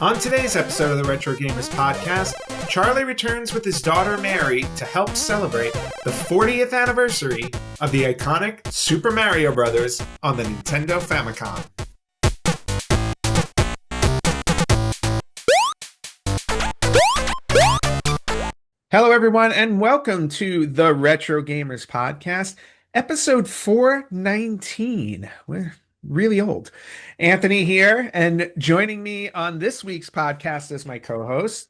On today's episode of the Retro Gamers Podcast, Charlie returns with his daughter Mary to help celebrate the 40th anniversary of the iconic Super Mario Bros. On the Nintendo Famicom. Hello, everyone, and welcome to the Retro Gamers Podcast, episode 419. We're really old. Anthony here, and joining me on this week's podcast as my co-host.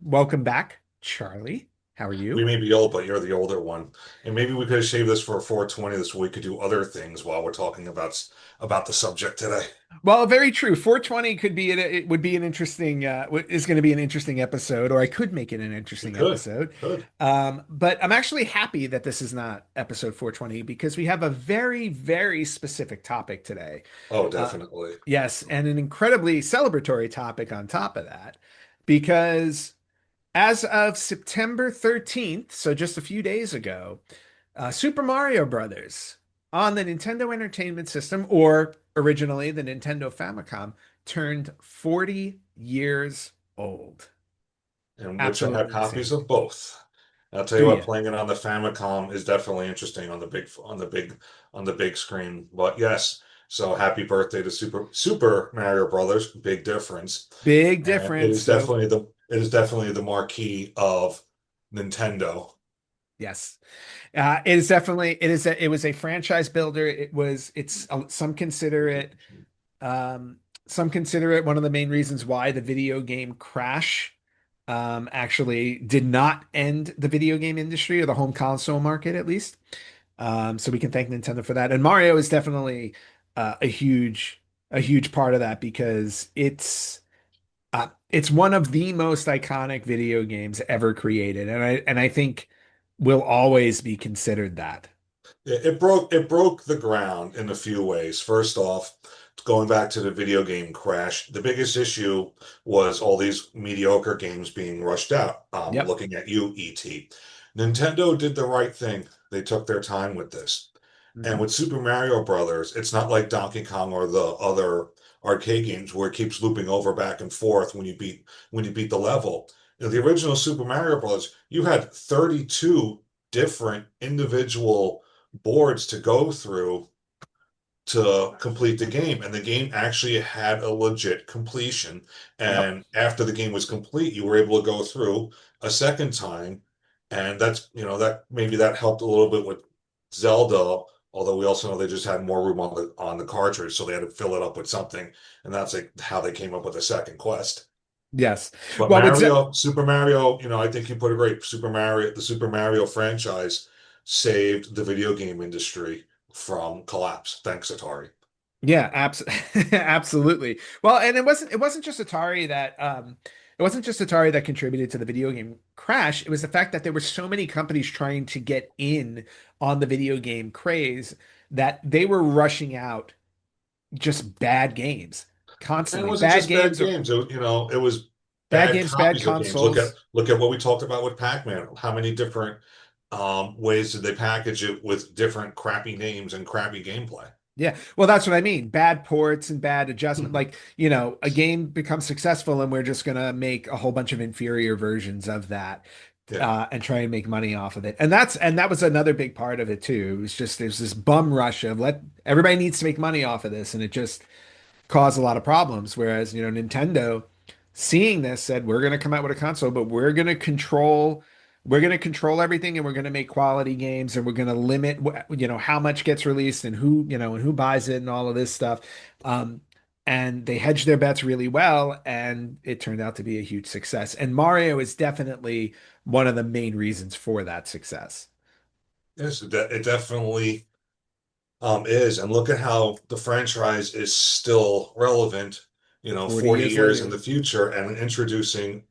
Welcome back, Charlie. How are We you? may be old, but you're the older one. And maybe we could have shaved this for 420 this way we could do other things while we're talking about the subject today. Well, very true. 420 could be it would be an interesting is going to be an interesting episode, or I could make it an We interesting could. episode. Could. But I'm actually happy that this is not episode 420 because we have a very, very specific topic today. Oh, Uh, definitely. yes, and an incredibly celebratory topic on top of that, because as of September 13th, so just a few days ago, Super Mario Brothers on the Nintendo Entertainment System, or originally the Nintendo Famicom, turned 40 years old. And which I have Absolutely copies insane. of both. I'll tell Do you what, you? playing it on the Famicom is definitely interesting on the big screen. But yes, so happy birthday to Super Mario Brothers. Big difference. Big And it difference. is So, definitely the marquee of Nintendo. yes. It is definitely it was a franchise builder. It's um some consider it one of the main reasons why the video game crash actually did not end the video game industry, or the home console market at least. So we can thank Nintendo for that. And Mario is definitely a huge part of that because it's one of the most iconic video games ever created, and I think will always be considered that. It broke the ground in a few ways. First off, going back to the video game crash, the biggest issue was all these mediocre games being rushed out. Yep. Looking at you, ET. Nintendo did the right thing. They took their time with this. And Hmm. with Super Mario Brothers, it's not like Donkey Kong or the other arcade games where it keeps looping over back and forth when you beat the level. You know, the original Super Mario Brothers, you had 32 different individual boards to go through to complete the game, and the game actually had a legit completion. Yep. And after the game was complete, you were able to go through a second time, and that's that maybe that helped a little bit with Zelda. Although we also know they just had more room on the cartridge, so they had to fill it up with something, and that's like how they came up with the second quest. Yes. But Well, with Ze Super Mario, I think you put it great. The Super Mario franchise saved the video game industry from collapse. Thanks, Atari. Yeah, absolutely. Well, and it wasn't just Atari that it wasn't just Atari that contributed to the video game crash. It was the fact that there were so many companies trying to get in on the video game craze that they were rushing out just bad games And it constantly. wasn't just bad games. It was Bad bad games, bad copies of games. consoles. Look at what we talked about with Pac-Man. How many different ways did they package it with different crappy names and crappy gameplay? Yeah, well, that's what I mean. Bad ports and bad adjustment. Like, a game becomes successful and we're just gonna make a whole bunch of inferior versions of that, Yeah. and try and make money off of it. And that was another big part of it too. It was just there's this bum rush of let everybody needs to make money off of this, and it just caused a lot of problems. Whereas, Nintendo, seeing this, said, we're going to come out with a console, but we're going to control everything, and we're going to make quality games, and we're going to limit, how much gets released, and who buys it, and all of this stuff. Um, and they hedged their bets really well, and it turned out to be a huge success. And Mario is definitely one of the main reasons for that success. Yes, it definitely is. And look at how the franchise is still relevant, 40 40 years years in later. the future and introducing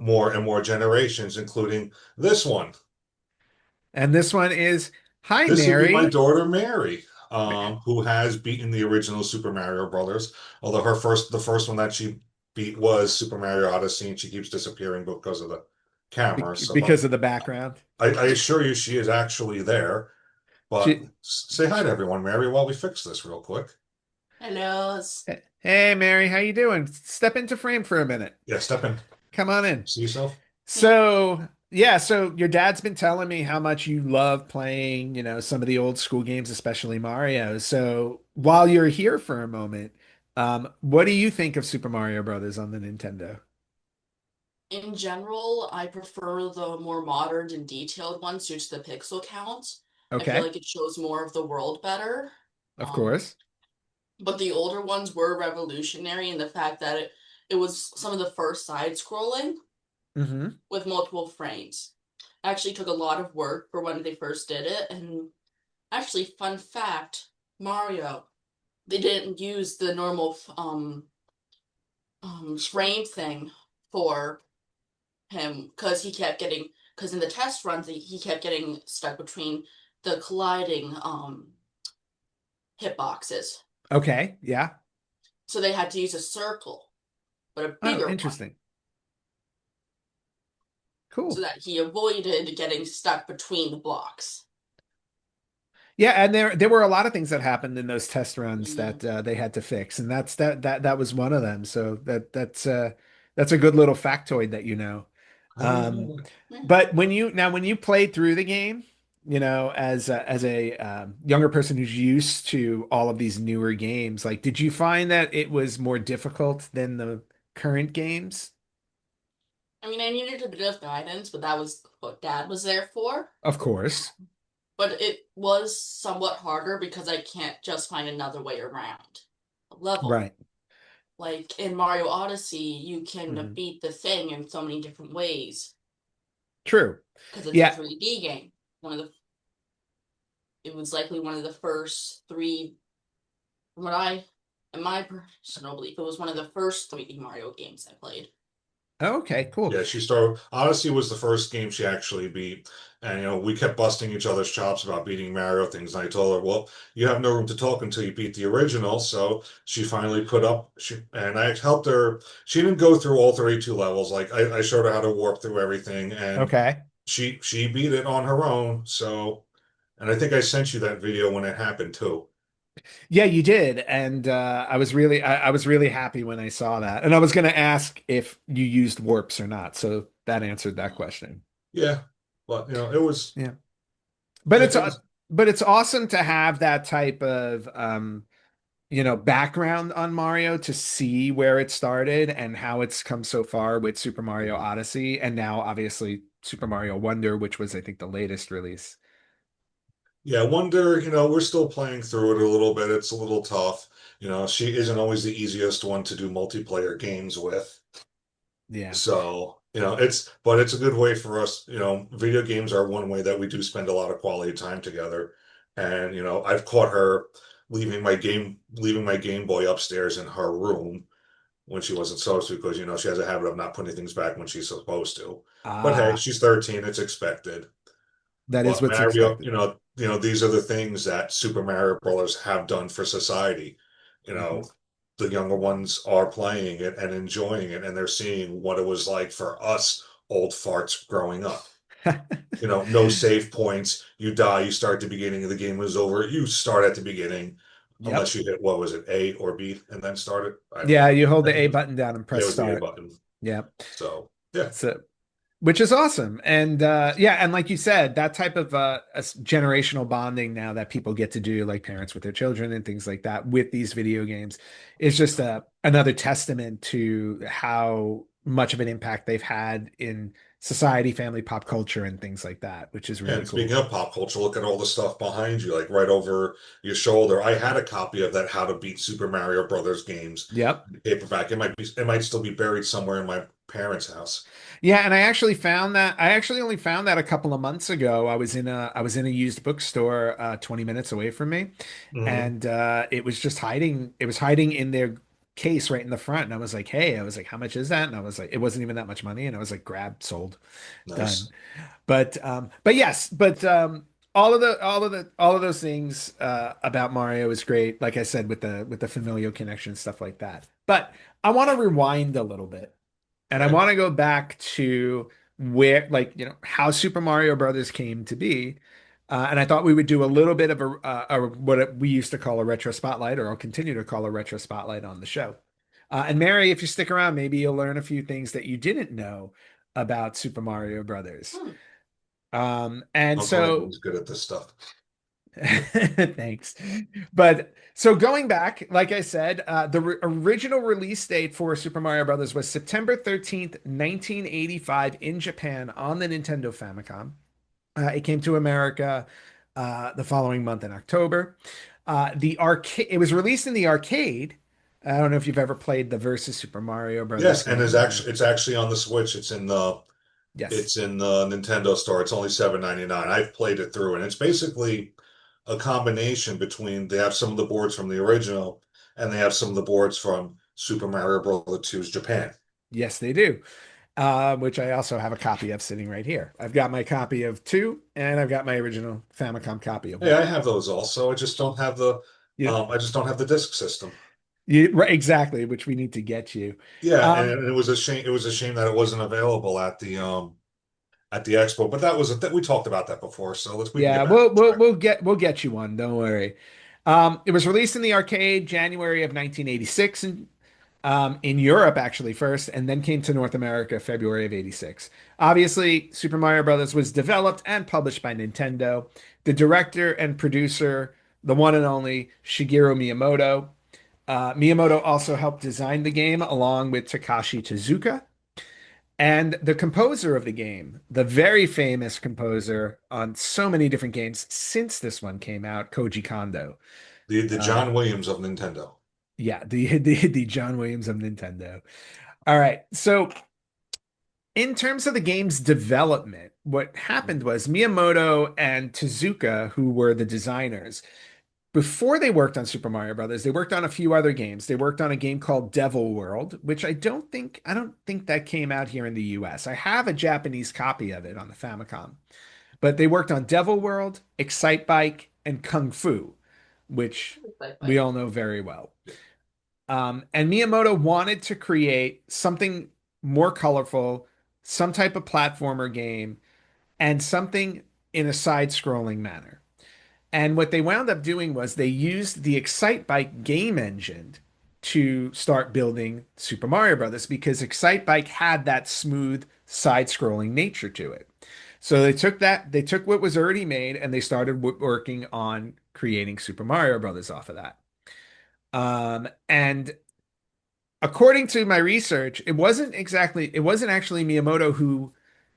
more and more generations, including this one. And this one is, Hi, This would be my Mary. daughter Mary, who has beaten the original Super Mario Brothers. Although the first one that she beat was Super Mario Odyssey, and she keeps disappearing because of the camera. So, but Because of the background. I assure you, she is actually there. But She, say hi to everyone, Mary, while we fix this real quick. Hello. Hey Mary, how you doing? Step into frame for a minute. Yeah, step in. Come on in. See yourself? So your dad's been telling me how much you love playing, some of the old school games, especially Mario. So while you're here for a moment, what do you think of Super Mario Brothers on the Nintendo? In general, I prefer the more modern and detailed ones due to the pixel count. I feel Okay, like it shows more of the world better. of Um, course. but the older ones were revolutionary in the fact that it was some of the first side scrolling Hmm. with multiple frames. Actually took a lot of work for when they first did it. And actually, fun fact, Mario, they didn't use the normal frame thing for him because in the test runs he kept getting stuck between the colliding hitboxes. Okay, yeah. So they had to use a circle, but a Oh, bigger one, interesting. so Cool. that he avoided getting stuck between the blocks. Yeah, and there were a lot of things that happened in those test runs Mm. that they had to fix, and that was one of them. So that's a good little factoid that you know. I didn't Um, know that. Yeah. but when you played through the game, as a younger person who's used to all of these newer games, like, did you find that it was more difficult than the current games? I mean, I needed a bit of guidance, but that was what Dad was there for. Of course, But it was somewhat harder because I can't just find another way around a level. right. Like in Mario Odyssey, you can Hmm. beat the thing in so many different ways True. because it's a Yeah. 3D game. One of the It was likely one of the first three. From what I, in my personal belief, it was one of the first 3D Mario games I played. Okay. Cool. Yeah, she started. Odyssey was the first game she actually beat, and we kept busting each other's chops about beating Mario things. And I told her, "Well, you have no room to talk until you beat the original." So she finally put up. And I helped her. She didn't go through all 32 levels. Like I showed her how to warp through everything, and Okay. she beat it on her own. So, and I think I sent you that video when it happened too. Yeah, you did, and I was really happy when I saw that. And I was going to ask if you used warps or not, so that answered that question. Yeah, but it was Yeah, but it was it's awesome to have that type of background on Mario to see where it started and how it's come so far with Super Mario Odyssey, and now obviously Super Mario Wonder, which was I think the latest release. Yeah, Wonder, we're still playing through it a little bit. It's a little tough. She isn't always the easiest one to do multiplayer games with. Yeah. So, but it's a good way for us. Video games are one way that we do spend a lot of quality time together. And, I've caught her leaving my Game Boy upstairs in her room when she wasn't supposed to, because, she has a habit of not putting things back when she's supposed to. But hey, Ah, she's 13, it's expected. that is But what's Mario, expected. these are the things that Super Mario Brothers have done for society. You Mhm. know, the younger ones are playing it and enjoying it, and they're seeing what it was like for us old farts growing up. No save points. You die, you start at the beginning, the game is over. You start at the beginning, Yep. unless you hit, what was it, A or B, and then start it. I don't Yeah, know. you hold I the think A button down and it press was the A start. button. Yeah. So, yeah. So, which is awesome. And yeah, and like you said, that type of generational bonding now that people get to do, like parents with their children and things like that, with these video games, is just another testament to how much of an impact they've had in society, family, pop culture, and things like that, which is Yeah, really and speaking cool. of pop culture, look at all the stuff behind you, like right over your shoulder. I had a copy of that How to Beat Super Mario Brothers games Yep. paperback. It might still be buried somewhere in my parents' house. Yeah, and I actually only found that a couple of months ago. I was in a used bookstore 20 minutes away from me, Hmm. and it was hiding in their case right in the front. And I was like, "Hey," I was like, "How much is that?" And I was like, "It wasn't even that much money." And I was like, "Grab, sold, done." Nice. But yes, all of those things about Mario is great. Like I said, with the familial connection, stuff like that. But I want to rewind a little bit. And I Okay. want to go back to where, like, how Super Mario Brothers came to be. And I thought we would do a little bit of what we used to call a retro spotlight, or I'll continue to call a retro spotlight on the show. And Mary, if you stick around, maybe you'll learn a few things that you didn't know about Super Mario Brothers. Hmm. And Oh, great. so He's good at this stuff. thanks. But so going back, like I said, original release date for Super Mario Brothers was September 13th, 1985 in Japan on the Nintendo Famicom. It came to America the following month in October. The arcade, it was released in the arcade. I don't know if you've ever played the Versus Super Mario Brothers Yes, and game. it's actually on the Switch. Yes. It's in the Nintendo store. It's only 7.99. I've played it through, and it's basically a combination between they have some of the boards from the original and they have some of the boards from Super Mario Bros. 2's Japan. Yes, they do. Which I also have a copy of sitting right here. I've got my copy of two, and I've got my original Famicom copy of Hey, I one. have those also. You, I just don't have the disc system. right, exactly, which we need to get you. Yeah, Um, and it was a shame. It was a shame that it wasn't available at the expo. But that was that we talked about that before. So we can yeah, get back on track. we'll get you one. Don't worry. It was released in the arcade January of 1986 in Europe actually first, and then came to North America February of 86. Obviously, Super Mario Brothers was developed and published by Nintendo. The director and producer, the one and only Shigeru Miyamoto. Miyamoto also helped design the game along with Takashi Tezuka. And the composer of the game, the very famous composer on so many different games since this one came out, Koji Kondo. The Uh, John Williams of Nintendo. yeah, the John Williams of Nintendo. All right. So in terms of the game's development, what happened was Miyamoto and Tezuka, who were the designers, before they worked on Super Mario Brothers, they worked on a few other games. They worked on a game called Devil World, which I don't think that came out here in the US. I have a Japanese copy of it on the Famicom. But they worked on Devil World, Excite Bike, and Kung Fu, which Bye we bye. all know very well. And Miyamoto wanted to create something more colorful, some type of platformer game, and something in a side-scrolling manner. And what they wound up doing was they used the Excitebike game engine to start building Super Mario Brothers because Excitebike had that smooth side-scrolling nature to it. So they took what was already made and they started working on creating Super Mario Brothers off of that. And according to my research, it wasn't actually Miyamoto who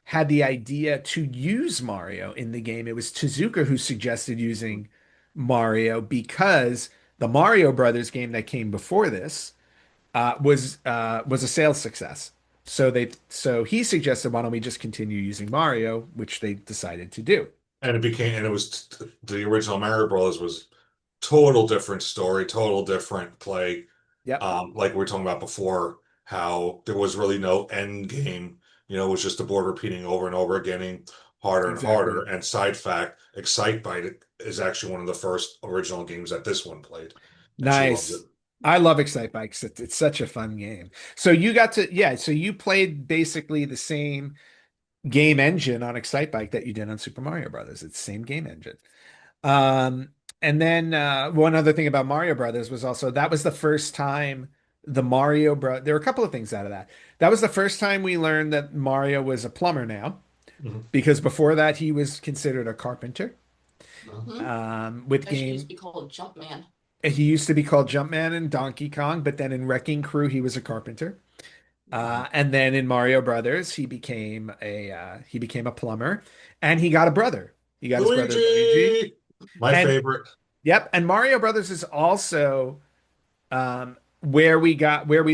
had the idea to use Mario in the game. It was Tezuka who suggested using Mario because the Mario Brothers game that came before this was a sales success. So he suggested, why don't we just continue using Mario, which they decided to do. And it was the original Mario Bros. Was total different story, total different play. Yep, Like we were talking about before, how there was really no end game. It was just the board repeating over and over, getting harder and harder. exactly. And side fact, Excite Bite is actually one of the first original games that this one played, and she loves it. Nice. I love Excite Bikes. It's such a fun game. So you got to, yeah, so you played basically the same game engine on Excite Bike that you did on Super Mario Brothers. It's the same game engine. Um, and then one other thing about Mario Brothers was also that was the first time there were a couple of things out of that. That was the first time we learned that Mario was a plumber now, Mhm. because before that he was considered a carpenter. Hmm. With Actually, used to game be called Jumpman. He used to be called Jumpman in Donkey Kong, but then in Wrecking Crew he was a carpenter. Mhm. And then in Mario Brothers he became a plumber, and he got a brother. He got his brother Luigi. Luigi, my And favorite. yep, and Mario Brothers is also where we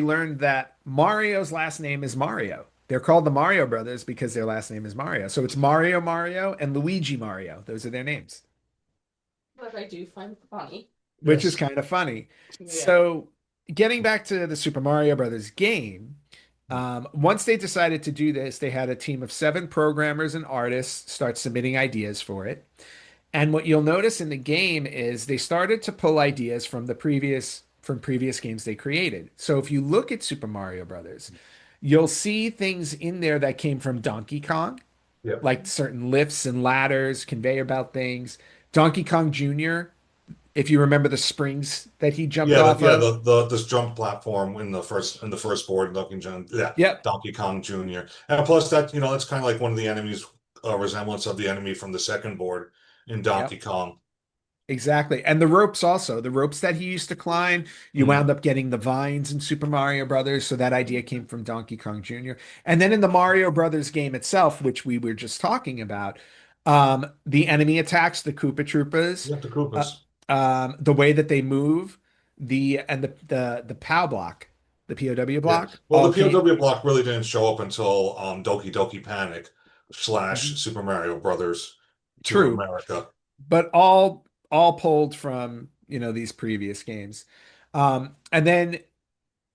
learned that Mario's last name is Mario. They're called the Mario Brothers because their last name is Mario. So it's Mario and Luigi Mario. Those are their names, But I do find it funny. which is Yes. kind of funny. Yeah. So getting back to the Super Mario Brothers game, once they decided to do this, they had a team of 7 programmers and artists start submitting ideas for it. And what you'll notice in the game is they started to pull ideas from previous games they created. So if you look at Super Mario Brothers, you'll see things in there that came from Donkey Kong. Yep. like certain lifts and ladders, conveyor belt things. Donkey Kong Jr., if you remember the springs that he jumped Yeah, off of. the this jump platform in the first board, Yep, Donkey Kong Jr. And plus that, that's kind of like one of the enemies, resemblance of the enemy from the second board in Donkey yep. Kong. Exactly. And the ropes also, the ropes that he used to climb, you Mhm. wound up getting the vines in Super Mario Brothers. So that idea came from Donkey Kong Jr. And then in the Mario Brothers game itself, which we were just talking about, the enemy attacks, the Koopa Troopas, You have the uh, Koopas. the way that they move, the POW block, the POW Yeah. block, Well, the all came. POW block really didn't show up until Doki Doki Panic / Mhm. Super Mario Brothers to True, America. but all pulled from, these previous games. And then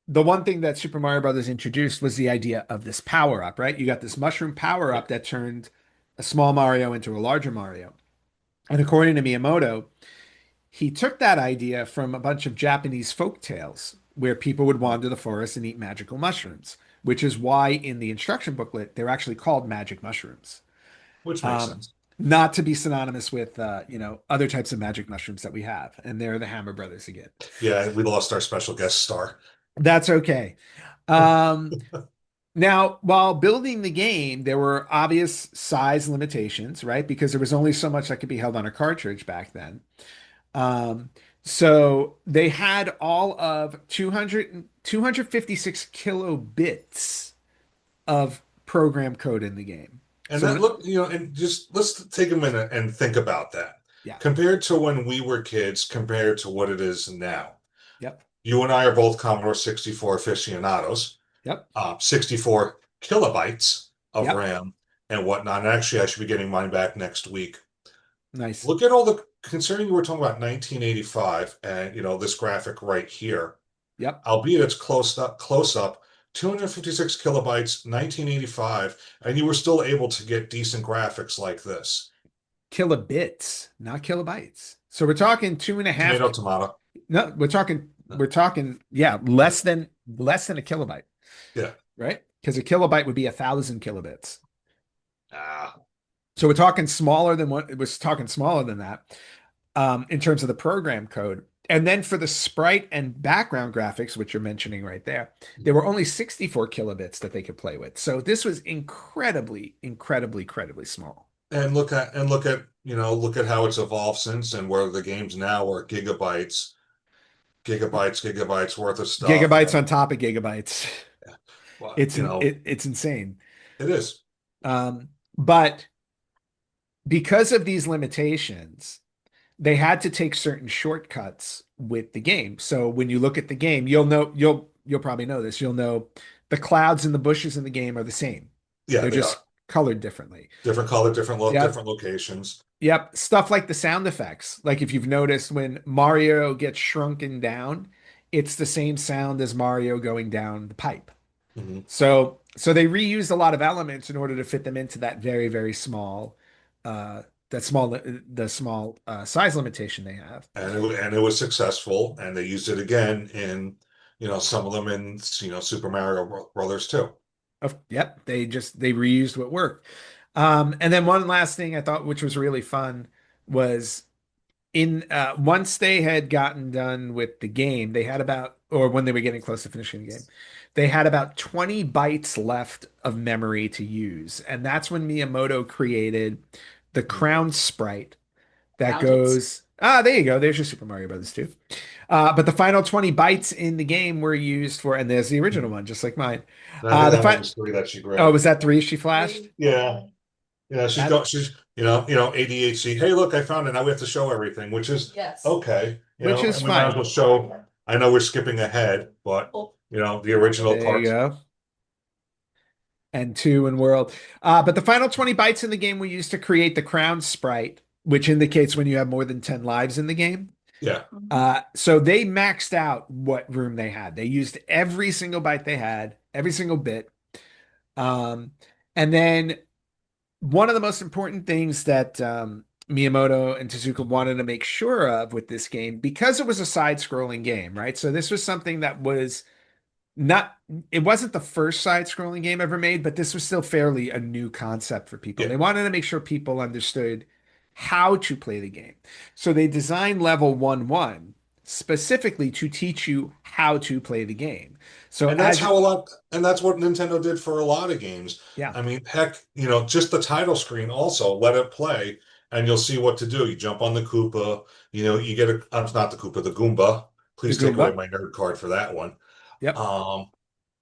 the one thing that Super Mario Brothers introduced was the idea of this power up, right? You got this mushroom power Yeah. up that turned a small Mario into a larger Mario. And according to Miyamoto, he took that idea from a bunch of Japanese folk tales where people would wander the forest and eat magical mushrooms, which is why in the instruction booklet they're actually called magic mushrooms. Which makes Um, sense. not to be synonymous with other types of magic mushrooms that we have, and they're the Hammer Brothers again. Yeah, we lost our special guest star. That's okay. Um, Now, while building the game, there were obvious size limitations, right? Because there was only so much that could be held on a cartridge back then. Um, so they had all of 256 kilobits of program code in the game. And So that when, look, and just let's take a minute and think about that. yeah, Compared to when we were kids, compared to what it is now. yep, You and I are both Commodore 64 aficionados, yep, 64 kilobytes of yep, RAM and whatnot. And actually, I should be getting mine back next week. nice, Look at all the, considering we're talking about 1985 and, this graphic right here, yep, albeit it's close up, 256 kilobytes, 1985, and you were still able to get decent graphics like this. kilobits, not kilobytes. So we're talking two and a half. Tomato, tomato. No, yeah, less than a kilobyte, Yeah. right? Because a kilobyte would be 1,000 kilobits. Ah. So we're talking smaller than what it was talking smaller than that in terms of the program code. And then for the sprite and background graphics, which you're mentioning right there were only 64 kilobits that they could play with. So this was incredibly, incredibly, incredibly small. And look at how it's evolved since and where the games now are gigabytes worth of stuff. Gigabytes on top of gigabytes. Well, It's insane. it is. But because of these limitations, they had to take certain shortcuts with the game. So when you look at the game, you'll probably know this. You'll know the clouds and the bushes in the game are the same. Yeah, They're they are. just colored differently. Different color, different look, Yep. different locations. Yep. Stuff like the sound effects. Like if you've noticed when Mario gets shrunken down, it's the same sound as Mario going down the pipe. Hmm. So they reused a lot of elements in order to fit them into that very, very small the small size limitation they have. And it was successful, and they used it again in, some of them in, Super Mario Brothers too. Yep, they reused what worked. And then one last thing I thought, which was really fun, was in once they had gotten done with the game, they had about, or when they were getting close to finishing the game, they had about 20 bytes left of memory to use. And that's when Miyamoto created the crown sprite that Found it. goes, there you go. There's your Super Mario Brothers 2. But the final 20 bytes in the game were used for, and there's the original one, just like mine. And I think The that one fi was three that she Oh, grabbed. was that three she flashed? Yeah. Yeah, That she's, ADHD. Hey, look, I found it. Now we have to show everything, which is Yes. okay, which is and we might as fine. well show. I know we're skipping ahead, but Oh, the original There you parts. go. And two in world. But the final 20 bytes in the game were used to create the crown sprite, which indicates when you have more than 10 lives in the game. Yeah. So they maxed out what room they had. They used every single byte they had, every single bit. Um, and then one of the most important things that Miyamoto and Tezuka wanted to make sure of with this game, because it was a side-scrolling game, right? So this was something that was not it wasn't the first side-scrolling game ever made, but this was still fairly a new concept for people. Yeah. They wanted to make sure people understood how to play the game. So they designed level 1-1 specifically to teach you how to play the game. So And that's as you, how a lot, and that's what Nintendo did for a lot of games. yeah, I mean, heck, just the title screen also, let it play and you'll see what to do. You jump on the Koopa, you get not the Koopa, the Goomba. the Please take away Goomba. my nerd card for that one. Yep, Um,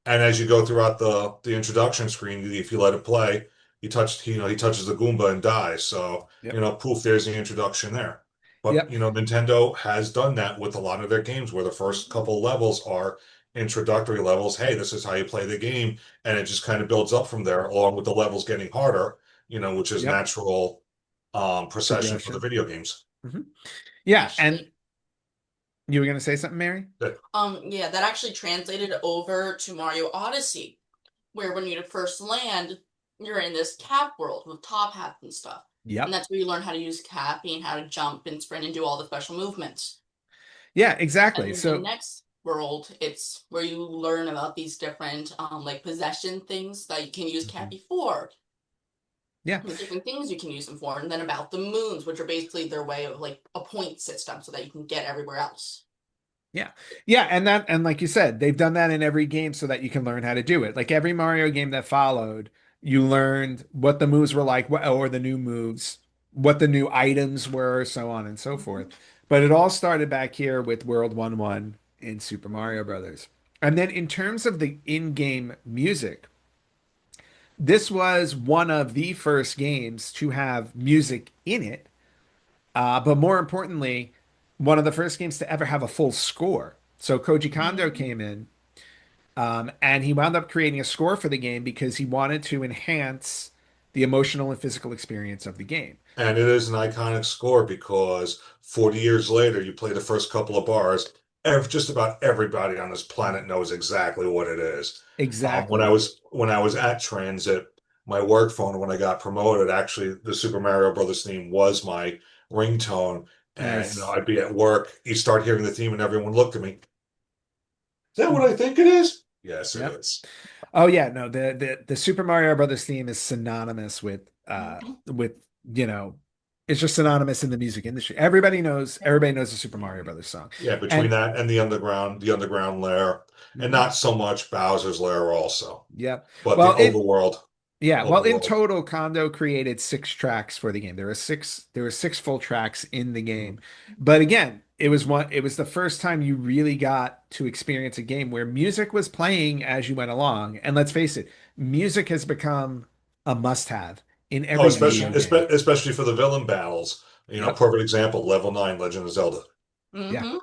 and as you go throughout the introduction screen, if you let it play, he touches the Goomba and dies. So, yep, poof, there's the introduction there. But, yep, Nintendo has done that with a lot of their games where the first couple levels are introductory levels. Hey, this is how you play the game. And it just kind of builds up from there, along with the levels getting harder, which is yep. natural procession for the Progression. video games. Hmm. Yeah, and Actually, you were going to say something, Mary? yeah, that actually translated over to Mario Odyssey, where when you first land, you're in this cap world with top hats and stuff. And Yep. that's where you learn how to use capping, and how to jump and sprint and do all the special movements. Yeah, exactly. And the So, next world, it's where you learn about these different like possession things that you can use Mhm. Cappy for, yeah. and the different things you can use them for, and then about the moons, which are basically their way of like a point system so that you can get everywhere else. Yeah. Yeah, and like you said, they've done that in every game so that you can learn how to do it. Like every Mario game that followed, you learned what the moves were like, or the new moves, what the new items were, so on and so forth. Mhm. But it all started back here with World 1-1 in Super Mario Brothers. And then in terms of the in-game music, this was one of the first games to have music in it. But more importantly, one of the first games to ever have a full score. So Koji Kondo Mhm. came in, and he wound up creating a score for the game because he wanted to enhance the emotional and physical experience of the game. And it is an iconic score because 40 years later, you play the first couple of bars, just about everybody on this planet knows exactly what it is. When I Exactly. was when I was at Transit, my work phone, when I got promoted, actually the Super Mario Brothers theme was my ringtone. And Nice. I'd be at work, you start hearing the theme, and everyone looked at me. Is that what I think it is? Yes, it Yep. is. Oh yeah, no, the Super Mario Brothers theme is synonymous Mhm. with, you know, it's just synonymous in the music industry. Everybody knows the Super Mario Brothers song. Yeah, between And that and the underground lair, and mhm, not so much Bowser's lair also. yeah. But the Well, overworld, yeah, well, in overworld. total, Kondo created six tracks for the game. There were six full tracks in the game. Mhm. But again, it was the first time you really got to experience a game where music was playing as you went along. And let's face it, music has become a must-have in Oh, every especially video game. especially for the villain battles. Yep. Perfect example, level 9, Legend of Zelda. Yeah. Mhm.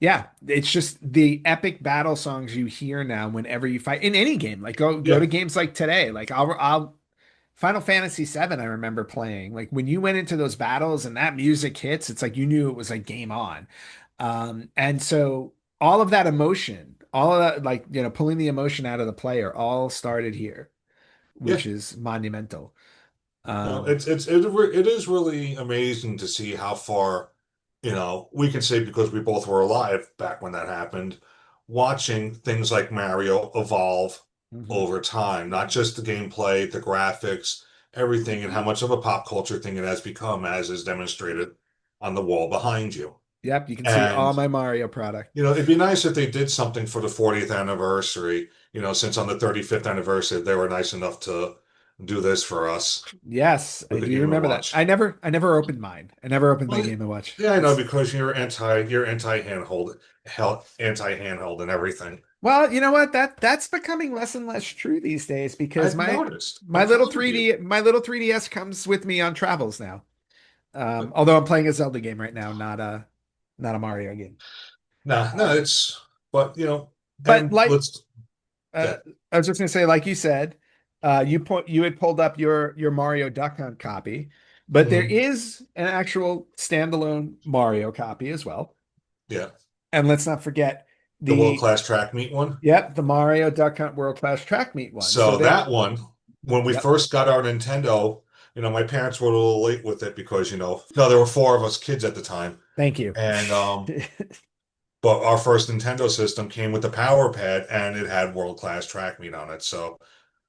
Yeah, it's just the epic battle songs you hear now whenever you fight in any game. Like go Yeah, to games like today. Like I'll Final Fantasy VII, I remember playing. Like when you went into those battles and that music hits, it's like you knew it was like game on. And so all of that emotion, all of that, like, pulling the emotion out of the player, all started here, yeah. which is monumental. No, Um, it is really amazing to see how far, we can say because we both were alive back when that happened, watching things like Mario evolve mhm. over time, not just the gameplay, the graphics, everything, and how Mhm. much of a pop culture thing it has become, as is demonstrated on the wall behind you. Yep, you can see all And my Mario product. it'd be nice if they did something for the 40th anniversary, since on the 35th anniversary they were nice enough to do this for us Yes, I with the do Game and remember that. Watch. I never opened mine. I never opened my Well, Game and Watch. yeah, I know It's because you're anti handheld and everything. Well, you know what? That's becoming less and less true these days because I've noticed. I'm proud of you. my little 3DS comes with me on travels now. But Although I'm playing a Zelda game right now, not a Mario game. nah, no, Um, it's but but and like let's uh, get I was just gonna say, like you said, you had pulled up your Mario Duck Hunt copy, but there mhm, is an actual standalone Mario copy as well. yeah, And let's not forget the world the class track meet one. yep, the Mario Duck Hunt World Class Track Meet one. So So there, that one, when we yep. first got our Nintendo, my parents were a little late with it because no, there were four of us kids at the time, Thank you. and But our first Nintendo system came with the Power Pad and it had world-class track meet on it. So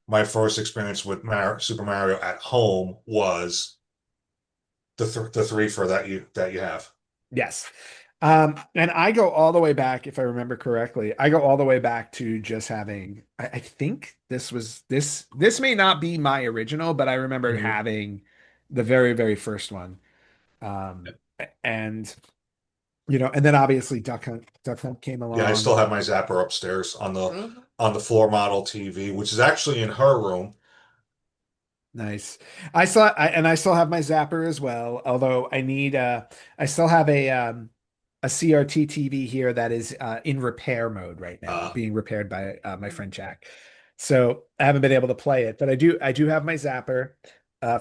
my first experience with Super Mario at home was the three for that you have. Yes. And I go all the way back, if I remember correctly, I go all the way back to just having, I think this may not be my original, but I remember Mhm. having the very, very first one. Um, and and then obviously Duck Hunt came Yeah, I still along. have my Zapper upstairs on the Mhm. on the floor model TV, which is actually in her room. Nice. I still have my Zapper as well, although I still have a CRT TV here that is in repair mode right now, Uh, being repaired by my friend Jack. So I haven't been able to play it, but I do have my Zapper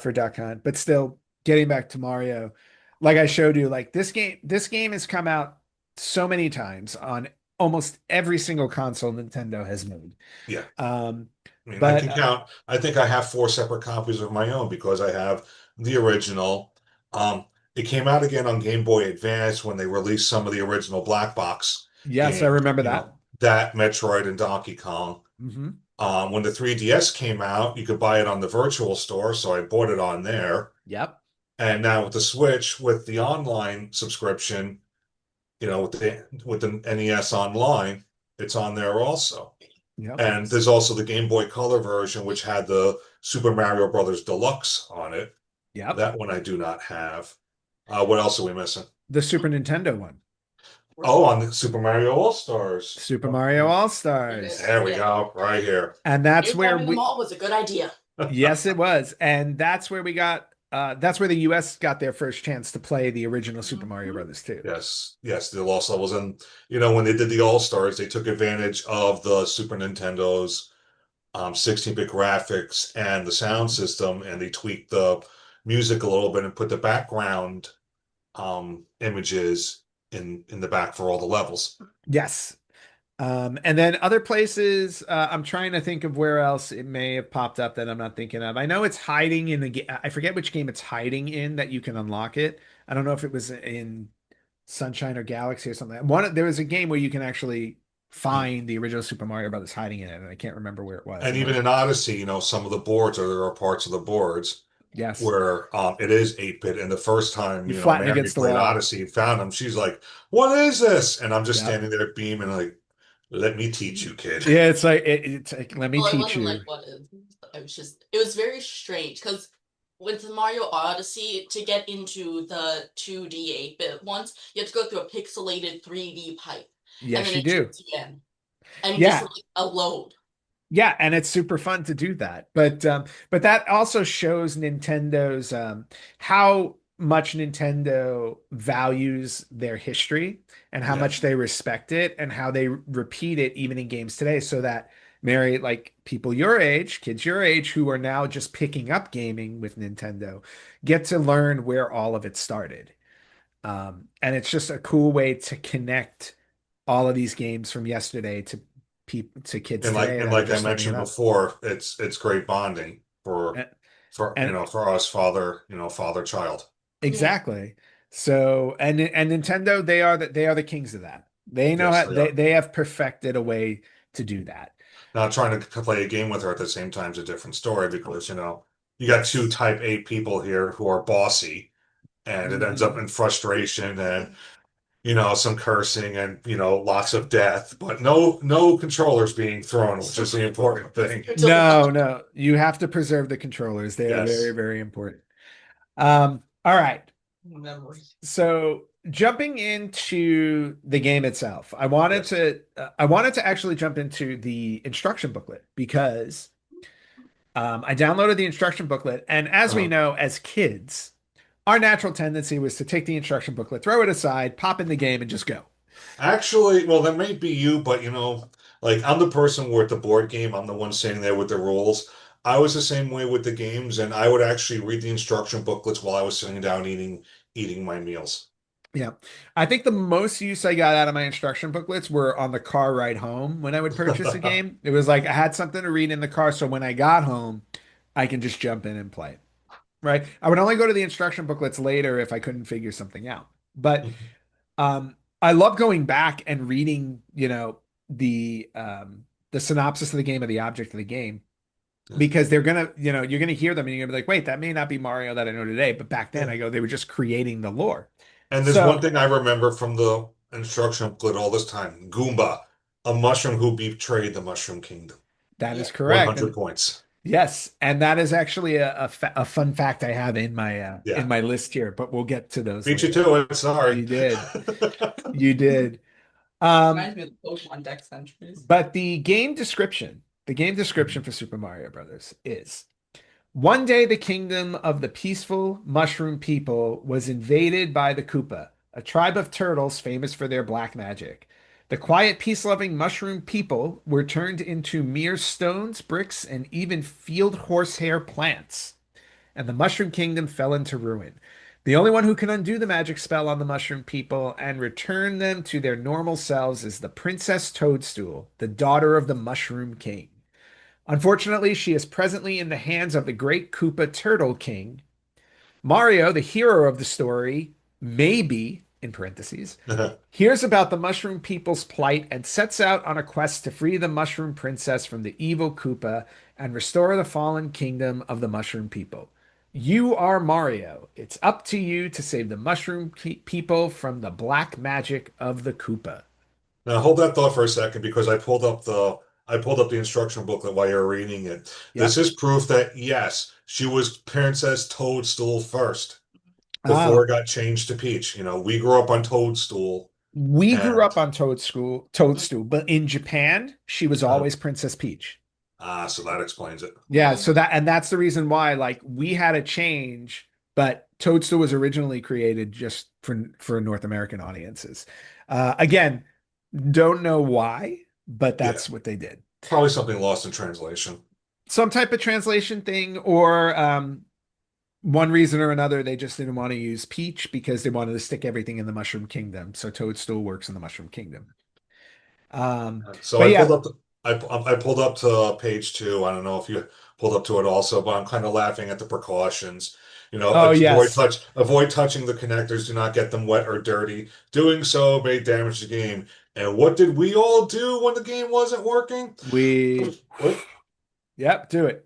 for Duck Hunt. But still, getting back to Mario, like I showed you, like this game has come out so many times on almost every single console Nintendo has made. yeah, Um, I mean, I but can count. I think I have four separate copies of my own because I have the original. Um, it came out again on Game Boy Advance when they released some of the original black box yes, I games, remember that. that Metroid and Donkey Kong. Hmm. When the 3DS came out, you could buy it on the virtual store, so I bought it on there. Yep. And now with the Switch, with the online subscription, with the NES Online, it's on there also. Yep. And there's also the Game Boy Color version, which had the Super Mario Brothers Deluxe on it. Yep. That one I do not have. What else are we missing? The Super Nintendo one. Oh, on the Super Mario All-Stars. Super Mario All-Stars. There we Yeah. go, right here. And that's You where having them we, all was a good idea. yes, it was. And that's where the US got their first chance to play the original Super Mario Mhm. Brothers too. Yes, yes, the Lost Levels. And, when they did the All-Stars, they took advantage of the Super Nintendo's 16-bit graphics and the sound Mhm. system, and they tweaked the music a little bit and put the background images in the back for all the levels. Yes. And then other places, I'm trying to think of where else it may have popped up that I'm not thinking of. I know it's hiding in the game. I forget which game it's hiding in that you can unlock it. I don't know if it was in Sunshine or Galaxy or something. There was a game where you can actually find the original Super Mario Brothers hiding in it, and I can't remember where it was. And I'm not even sure. in Odyssey, some of the boards, or there are parts of the boards Yes, where it is 8-bit. And the first time, you flatten Mary against the played wall. Odyssey and found them, she's like, "What is this?" And I'm just Yep. standing there beaming like, "Let me teach you, kid." Yeah, it's like let me Well, it teach wasn't like you. what it was just. It was very strange because with the Mario Odyssey, to get into the 2D 8-bit ones, you have to go through a pixelated 3D pipe, and Yes, then you it do. takes you in, and you just Yeah, like a load. yeah, and it's super fun to do that. But that also shows Nintendo's how much Nintendo values their history and how Yeah. much they respect it and how they repeat it even in games today so that Mary, like people your age, kids your age who are now just picking up gaming with Nintendo, get to learn where all of it started. And it's just a cool way to connect all of these games from yesterday to people to kids And like today and that are like I just starting it mentioned up. before, it's great bonding for And, for and for us father child. Yeah. exactly. So and Nintendo, they are the kings of that. They know Yes, how they they are. they have perfected a way to do that. Now trying to play a game with her at the same time is a different story because you got two Yes. type A people here who are bossy, and it ends up Hmm. in frustration and some cursing and lots of death, but no controllers being thrown, which is the important thing. Until No, no, you have to preserve the controllers. They are very, Yes, very important. All right. memory. So jumping into the game itself, I wanted yes. to I wanted to actually jump into the instruction booklet because I downloaded the instruction booklet, and as we Uh, know, as kids, our natural tendency was to take the instruction booklet, throw it aside, pop in the game, and just go. Actually, well, that may be you, but like I'm the person with the board game. I'm the one sitting there with the rules. I was the same way with the games, and I would actually read the instruction booklets while I was sitting down eating my meals. Yeah. I think the most use I got out of my instruction booklets were on the car ride home when I would purchase a game. It was like I had something to read in the car, so when I got home, I can just jump in and play. Right? I would only go to the instruction booklets later if I couldn't figure something out. But I love going back and reading, the synopsis of the game or the object of the game Yeah. because they're gonna, you're gonna hear them and you're gonna be like, wait, that may not be Mario that I know today. But back then Yeah. I go, they were just creating the lore. And there's one So thing I remember from the instruction booklet all this time. Goomba, a mushroom who betrayed the Mushroom Kingdom. that Yeah. is correct. 100 And points. yes, and that is actually a fun fact I have in Yeah. my list here, but we'll get to those Beat you later. to it. Sorry. You did. You did. Um, Reminds me of the Pokemon Dex entries. but the game description for Super Mario Brothers is one day the kingdom of the peaceful mushroom people was invaded by the Koopa, a tribe of turtles famous for their black magic. The quiet, peace-loving mushroom people were turned into mere stones, bricks, and even field horsehair plants, and the Mushroom Kingdom fell into ruin. The only one who can undo the magic spell on the Mushroom people and return them to their normal selves is the Princess Toadstool, the daughter of the Mushroom King. Unfortunately, she is presently in the hands of the Great Koopa Turtle King. Mario, the hero of the story, maybe, in parentheses, hears about the Mushroom People's plight and sets out on a quest to free the Mushroom Princess from the evil Koopa and restore the fallen kingdom of the Mushroom People. You are Mario. It's up to you to save the Mushroom People from the black magic of the Koopa. Now hold that thought for a second because I pulled up the instruction booklet while you were reading it. This Yep. is proof that yes, she was Princess Toadstool first before Ah, it got changed to Peach. We grew up on Toadstool we grew and up on Toadstool, but in Japan, she was uh, always Princess Peach. so that explains it. Yeah, so Mhm. that's the reason why like we had a change, but Toadstool was originally created just for North American audiences. Again, don't know why, but Yeah, that's what they did. probably something lost in translation. Some type of translation thing, or one reason or another, they just didn't want to use Peach because they wanted to stick everything in the Mushroom Kingdom. So Toadstool works in the Mushroom Kingdom. So But yeah, I pulled up to page 2. I don't know if you pulled up to it also, but I'm kind of laughing at the precautions. oh yes, Avoid touching the connectors. Do not get them wet or dirty. Doing so may damage the game. And what did we all do when the game wasn't working? we, Oh, yep, do it.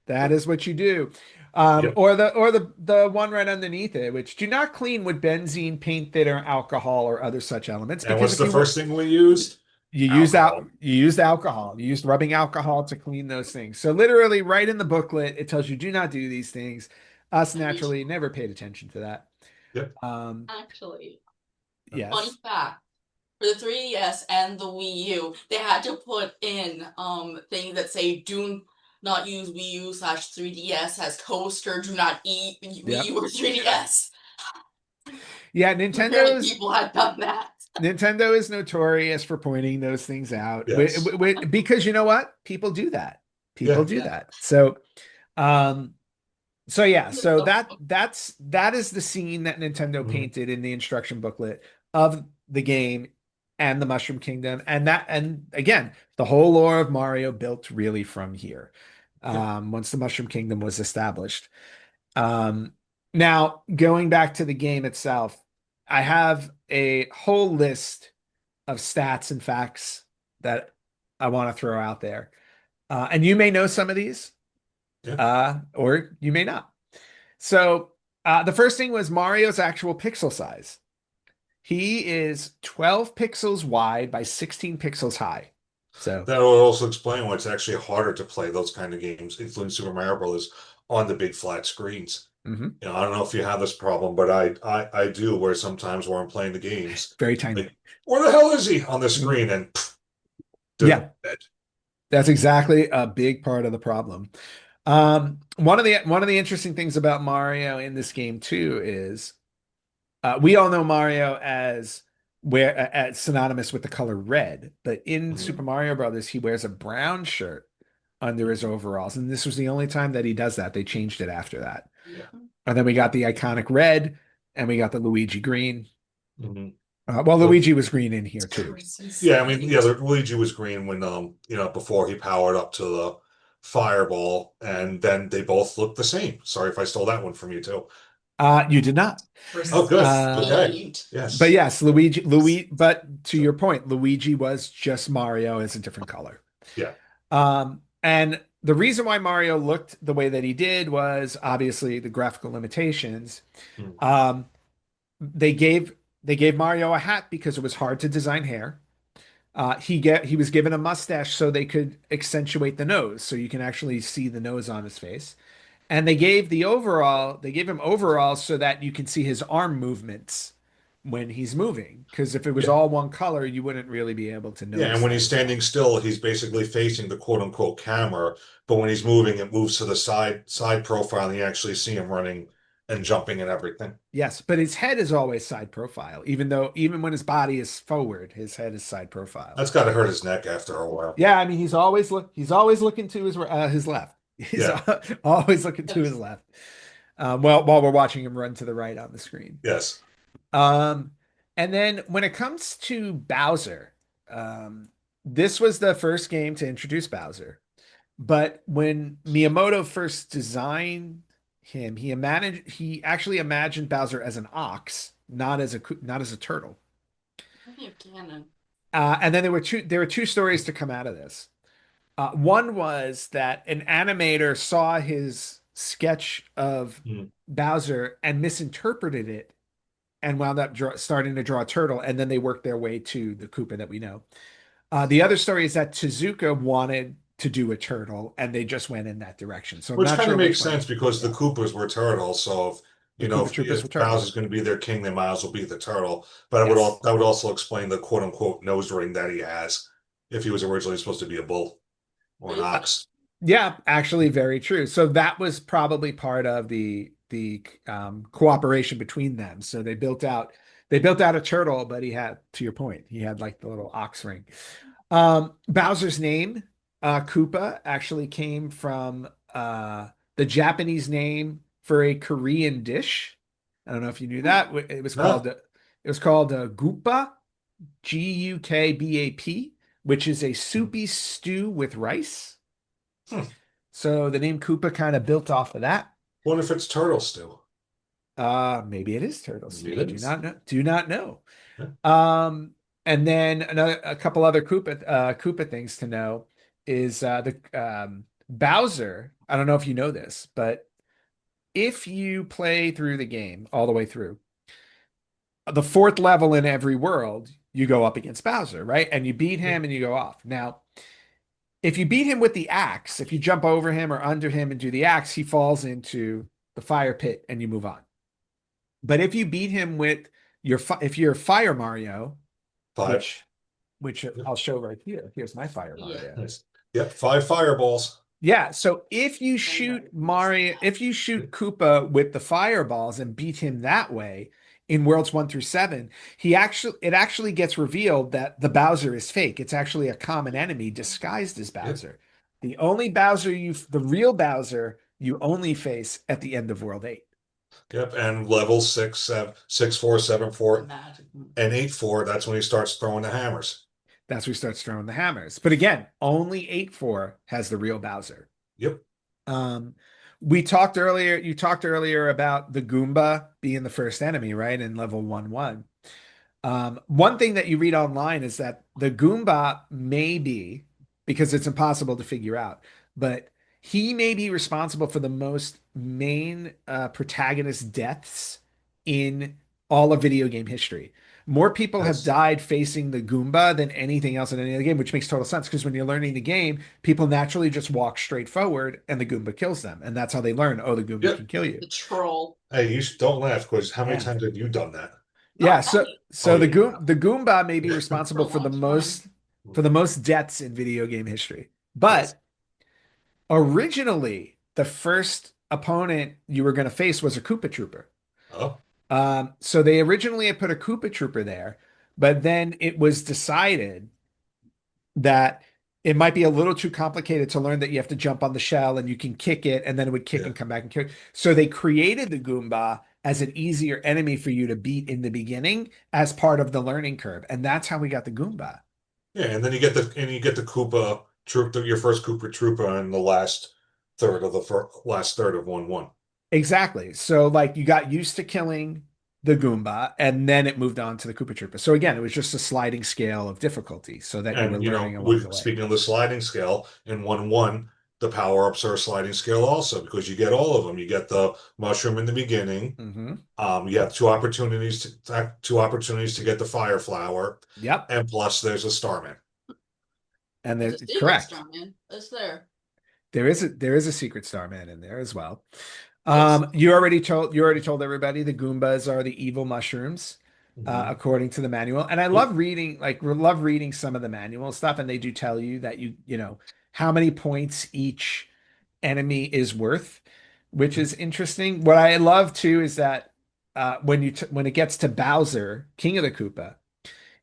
That is what you do. yep. Or the one right underneath it, which do not clean with benzene, paint thinner, alcohol, or other such elements, And because what's if the you want first thing we used? Alcohol. you used alcohol, you used rubbing alcohol to clean those things. So literally, right in the booklet, it tells you do not do these things. Us I mean, naturally never paid attention to that. Yep. actually, fun Yes. fact. For the 3DS and the Wii U, they had to put in things that say do not use Wii U slash 3DS as coaster, do not eat Wii Yep. U or 3DS. Yeah, Apparently people had done that. Nintendo is notorious for pointing those things out Yes. because you know what? People do that. People Yeah. do Yeah. that. Um, so yeah, so So, that is the scene that Nintendo Mhm. painted in the instruction booklet of the game and the Mushroom Kingdom, and again, the whole lore of Mario built really from here. Yeah. Once the Mushroom Kingdom was established. Um, Now going back to the game itself, I have a whole list of stats and facts that I want to throw out there. And you may know some of these, Yeah. or you may not. So the first thing was Mario's actual pixel size. He is 12 pixels wide by 16 pixels high. So, That would also explain why it's actually harder to play those kind of games, including Super Mario Brothers, on the big flat screens. mhm, I don't know if you have this problem, but I do, where sometimes when I'm playing the games, very tiny. like, where the hell is he on the Mhm. screen? And pff, Yeah, dead. that's exactly a big part of the problem. One of the interesting things about Mario in this game too is we all know Mario as synonymous with the color red, but in Mhm. Super Mario Brothers, he wears a brown shirt under his overalls, and this was the only time that he does that. They changed it after that, Yeah. and then we got the iconic red, and we got the Luigi green. Mhm. Well, So, Luigi was green in here it's too. Christmas yeah, I mean, Eve. yeah, Luigi was green when before he powered up to the fireball, and then they both look the same. Sorry if I stole that one from you too. You did not. Oh, good. Okay. Received. But Yes. yes, but to your point, Luigi was just Mario as a different color. Yeah. And the reason why Mario looked the way that he did was obviously the graphical limitations. Hmm. Um, they gave they gave Mario a hat because it was hard to design hair. He was given a mustache so they could accentuate the nose, so you can actually see the nose on his face. And they gave him overalls so that you can see his arm movements when he's moving. Because if it was Yeah. all one color, you wouldn't really be able to Yeah. And notice when that he's as well. standing still, he's basically facing the quote unquote camera. But when he's moving, it moves to the side profile, and you actually see him running and jumping and everything. Yes, but his head is always side profile, even when his body is forward, his head is side profile. That's got to hurt his neck after a while. Yeah, I mean he's always looking to his left. He's Yeah. always looking to his left. Well, while we're watching him run to the right on the screen. Yes. Um, and then when it comes to Bowser, um, this was the first game to introduce Bowser. But when Miyamoto first designed him, he actually imagined Bowser as an ox, not as a turtle. Maybe a cannon. And then there were two stories to come out of this. One was that an animator saw his sketch of Hmm. Bowser and misinterpreted it and wound up starting to draw a turtle, and then they worked their way to the Koopa that we know. The other story is that Tezuka wanted to do a turtle, and they just went in that direction. So I'm Which not kind of sure makes which one. sense because the Yeah, Koopas were turtles. So if the you know Koopa if, Troopas were if turtles. Bowser's going to be their king, they might as well be the turtle. But Yes. that would also explain the quote unquote nose ring that he has if he was originally supposed to be a bull or an But ox. Yeah, actually, very true. So that was probably part of the cooperation between them. So they built out a turtle, but he had, to your point, he had like the little ox ring. Bowser's name, Koopa, actually came from the Japanese name for a Korean dish. I don't know if you knew that. No. It was called Gukbap, Gukbap, which is a soupy stew with rice. Hmm. So the name Koopa kind of built off of that. What if it's turtle stew? Maybe it is turtle Maybe stew. it Do is. not know. Do not know. Yeah. And then a couple other Koopa things to know is the Bowser. I don't know if you know this, but if you play through the game all the way through, the fourth level in every world, you go up against Bowser, right? And you beat Yeah. him and you go off. Now, if you beat him with the axe, if you jump over him or under him and do the axe, he falls into the fire pit and you move on. But if you beat him with if you're Fire Mario, Five. which I'll show right here. Here's my Fire yeah. Mario. Nice. Yep. Five fireballs. Yeah, so if you shoot Koopa with the fireballs and beat him that way in worlds 1 through 7, it actually gets revealed that the Bowser is fake. It's actually a common enemy disguised as Yep. Bowser. The real Bowser you only face at the end of World 8. Yep. And level 6, 7, 6, 4, 7, 4, Magic. and 8, 4. That's when he starts throwing the hammers. That's where he starts throwing the hammers. But again, only 8-4 has the real Bowser. Yep. Um, you talked earlier about the Goomba being the first enemy, right? In level 1-1. One thing that you read online is that the Goomba may be, because it's impossible to figure out, but he may be responsible for the most main protagonist deaths in all of video game history. More people have Yes. died facing the Goomba than anything else in any other game, which makes total sense because when you're learning the game, people naturally just walk straight forward and the Goomba kills them. And that's how they learn, oh, the Goomba Yep. can kill you. The troll. Hey, don't laugh because how many Yeah. times have you done that? Yeah, Not so many. so Oh, the yeah. Goomba may be For responsible a long time. for the most deaths in video game history. Yes. But originally, the first opponent you were going to face was a Koopa Trooper. Oh, So they originally had put a Koopa Trooper there, but then it was decided that it might be a little too complicated to learn that you have to jump on the shell and you can kick it and then it would kick yeah. and come back and kill. So they created the Goomba as an easier enemy for you to beat in the beginning as part of the learning curve. And that's how we got the Goomba. Yeah, and then you get the Koopa troop, your first Koopa Troopa in the last third of 1-1. Exactly. So like you got used to killing the Goomba and then it moved on to the Koopa Troopa. So again, it was just a sliding scale of difficulty so that you were And learning along we the way. speaking of the sliding scale in 1-1, the power-ups are a sliding scale also because you get all of them. You get the mushroom in the beginning. Hmm. You have two opportunities to get the fire flower, Yep. and plus there's a Starman. And There's a there's secret correct. Starman. It's there. There is a secret Starman in there as well. Yes. You already told everybody the Goombas are the evil mushrooms, Mhm. according to the manual. And I love reading some of the manual stuff, and they do tell you that you know how many points each enemy is worth, which is interesting. What I love too is that when it gets to Bowser, King of the Koopa,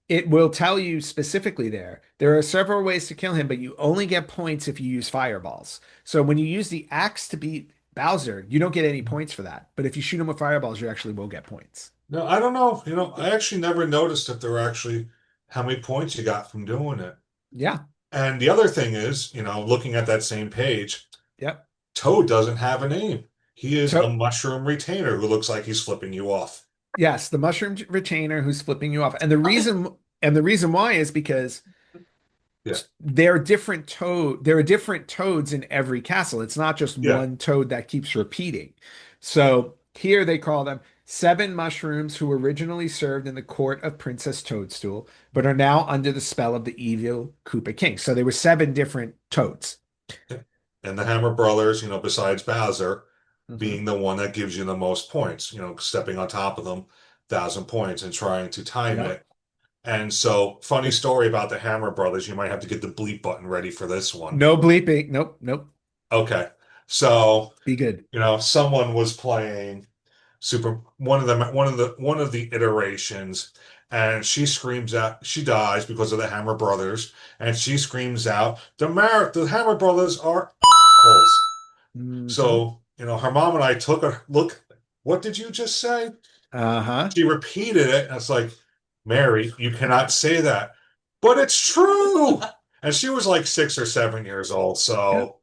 it will tell you specifically there are several ways to kill him, but you only get points if you use fireballs. So when you use the axe to beat Bowser, you don't get any points for that. But if you shoot him with fireballs, you actually will get points. No, I don't know. I actually never noticed if there were actually how many points you got from doing it. Yeah. And the other thing is, looking at that same page, Yep. Toad doesn't have a name. He is a So mushroom retainer who looks like he's flipping you off. yes, the mushroom retainer who's flipping you off. And the reason why is because Yeah, there are different toads in every castle. It's not just yeah. one toad that keeps repeating. So here they call them seven mushrooms who originally served in the court of Princess Toadstool, but are now under the spell of the evil Koopa King. So there were seven different toads. Yeah. And the Hammer Brothers, besides Bowser, Hmm. being the one that gives you the most points, stepping on top of them, 1,000 points and trying to time Yep. it. And so, funny It, story about the Hammer Brothers. You might have to get the bleep button ready for this one. no bleeping. Nope. Nope. Okay. So, Be good. someone was playing Super one of the iterations, and she dies because of the Hammer Brothers, and she screams out, the Hammer Brothers are holes. Hmm. So, her mom and I took a look. What did you just say? Uh-huh. She repeated it, and it's like, Mary, you cannot say that. But it's true. And she was like 6 or 7 years old, Yeah. so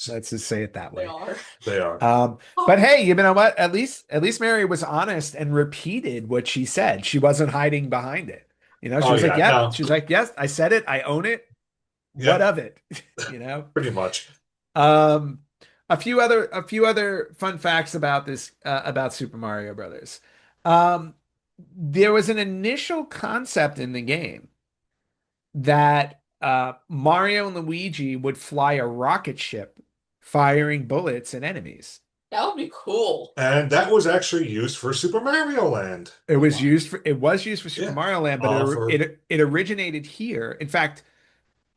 Let's just say it that They way. are. they are. But hey, you know what? At least Mary was honest and repeated what she said. She wasn't hiding behind it. She Oh was like, yeah, "Yep." no, She's like, "Yes, I said it. I own it. What yeah, of it?" You know. pretty much. Um, a few other fun facts about this about Super Mario Brothers. Um, there was an initial concept in the game that Mario and Luigi would fly a rocket ship, firing bullets at enemies. That would be cool. And that was actually used for Super Mario Land. It was used for Super Yeah. Mario Land, but For it originated here. In fact,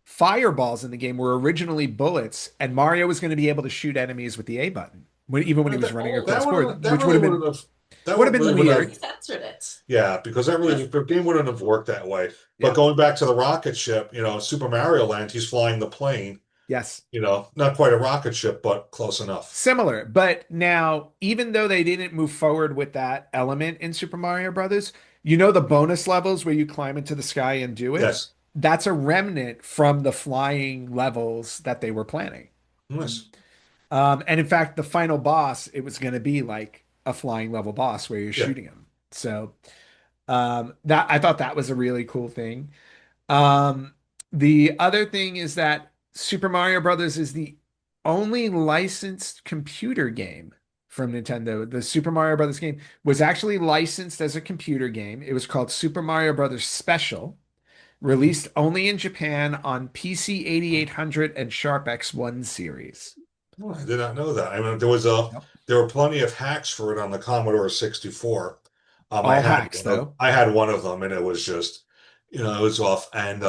fireballs in the game were originally bullets, and Mario was going to be able to shoot enemies with the A button, even when he was that, running Oh, across that board, that which would really have been wouldn't have that would have would been really would they have weird. censored it. yeah, because the game wouldn't have worked that way. But Yeah. going back to the rocket ship, Super Mario Land, he's flying the plane, Yes. not quite a rocket ship, but close enough. Similar, but now even though they didn't move forward with that element in Super Mario Brothers, the bonus levels where you climb into the sky and do it, Yes. that's a remnant from the flying levels that they were planning. Yes. And in fact, the final boss, it was going to be like a flying level boss where you're Yeah. shooting him. So that I thought that was a really cool thing. Um, the other thing is that Super Mario Brothers is the only licensed computer game from Nintendo. The Super Mario Brothers game was actually licensed as a computer game. It was called Super Mario Brothers Special, released only in Japan on PC 8800 and Sharp X1 series. Oh, I did not know that. I mean, Yep. there were plenty of hacks for it on the Commodore 64. I All had hacks one of though. I had one of them, and it was just, it was off. And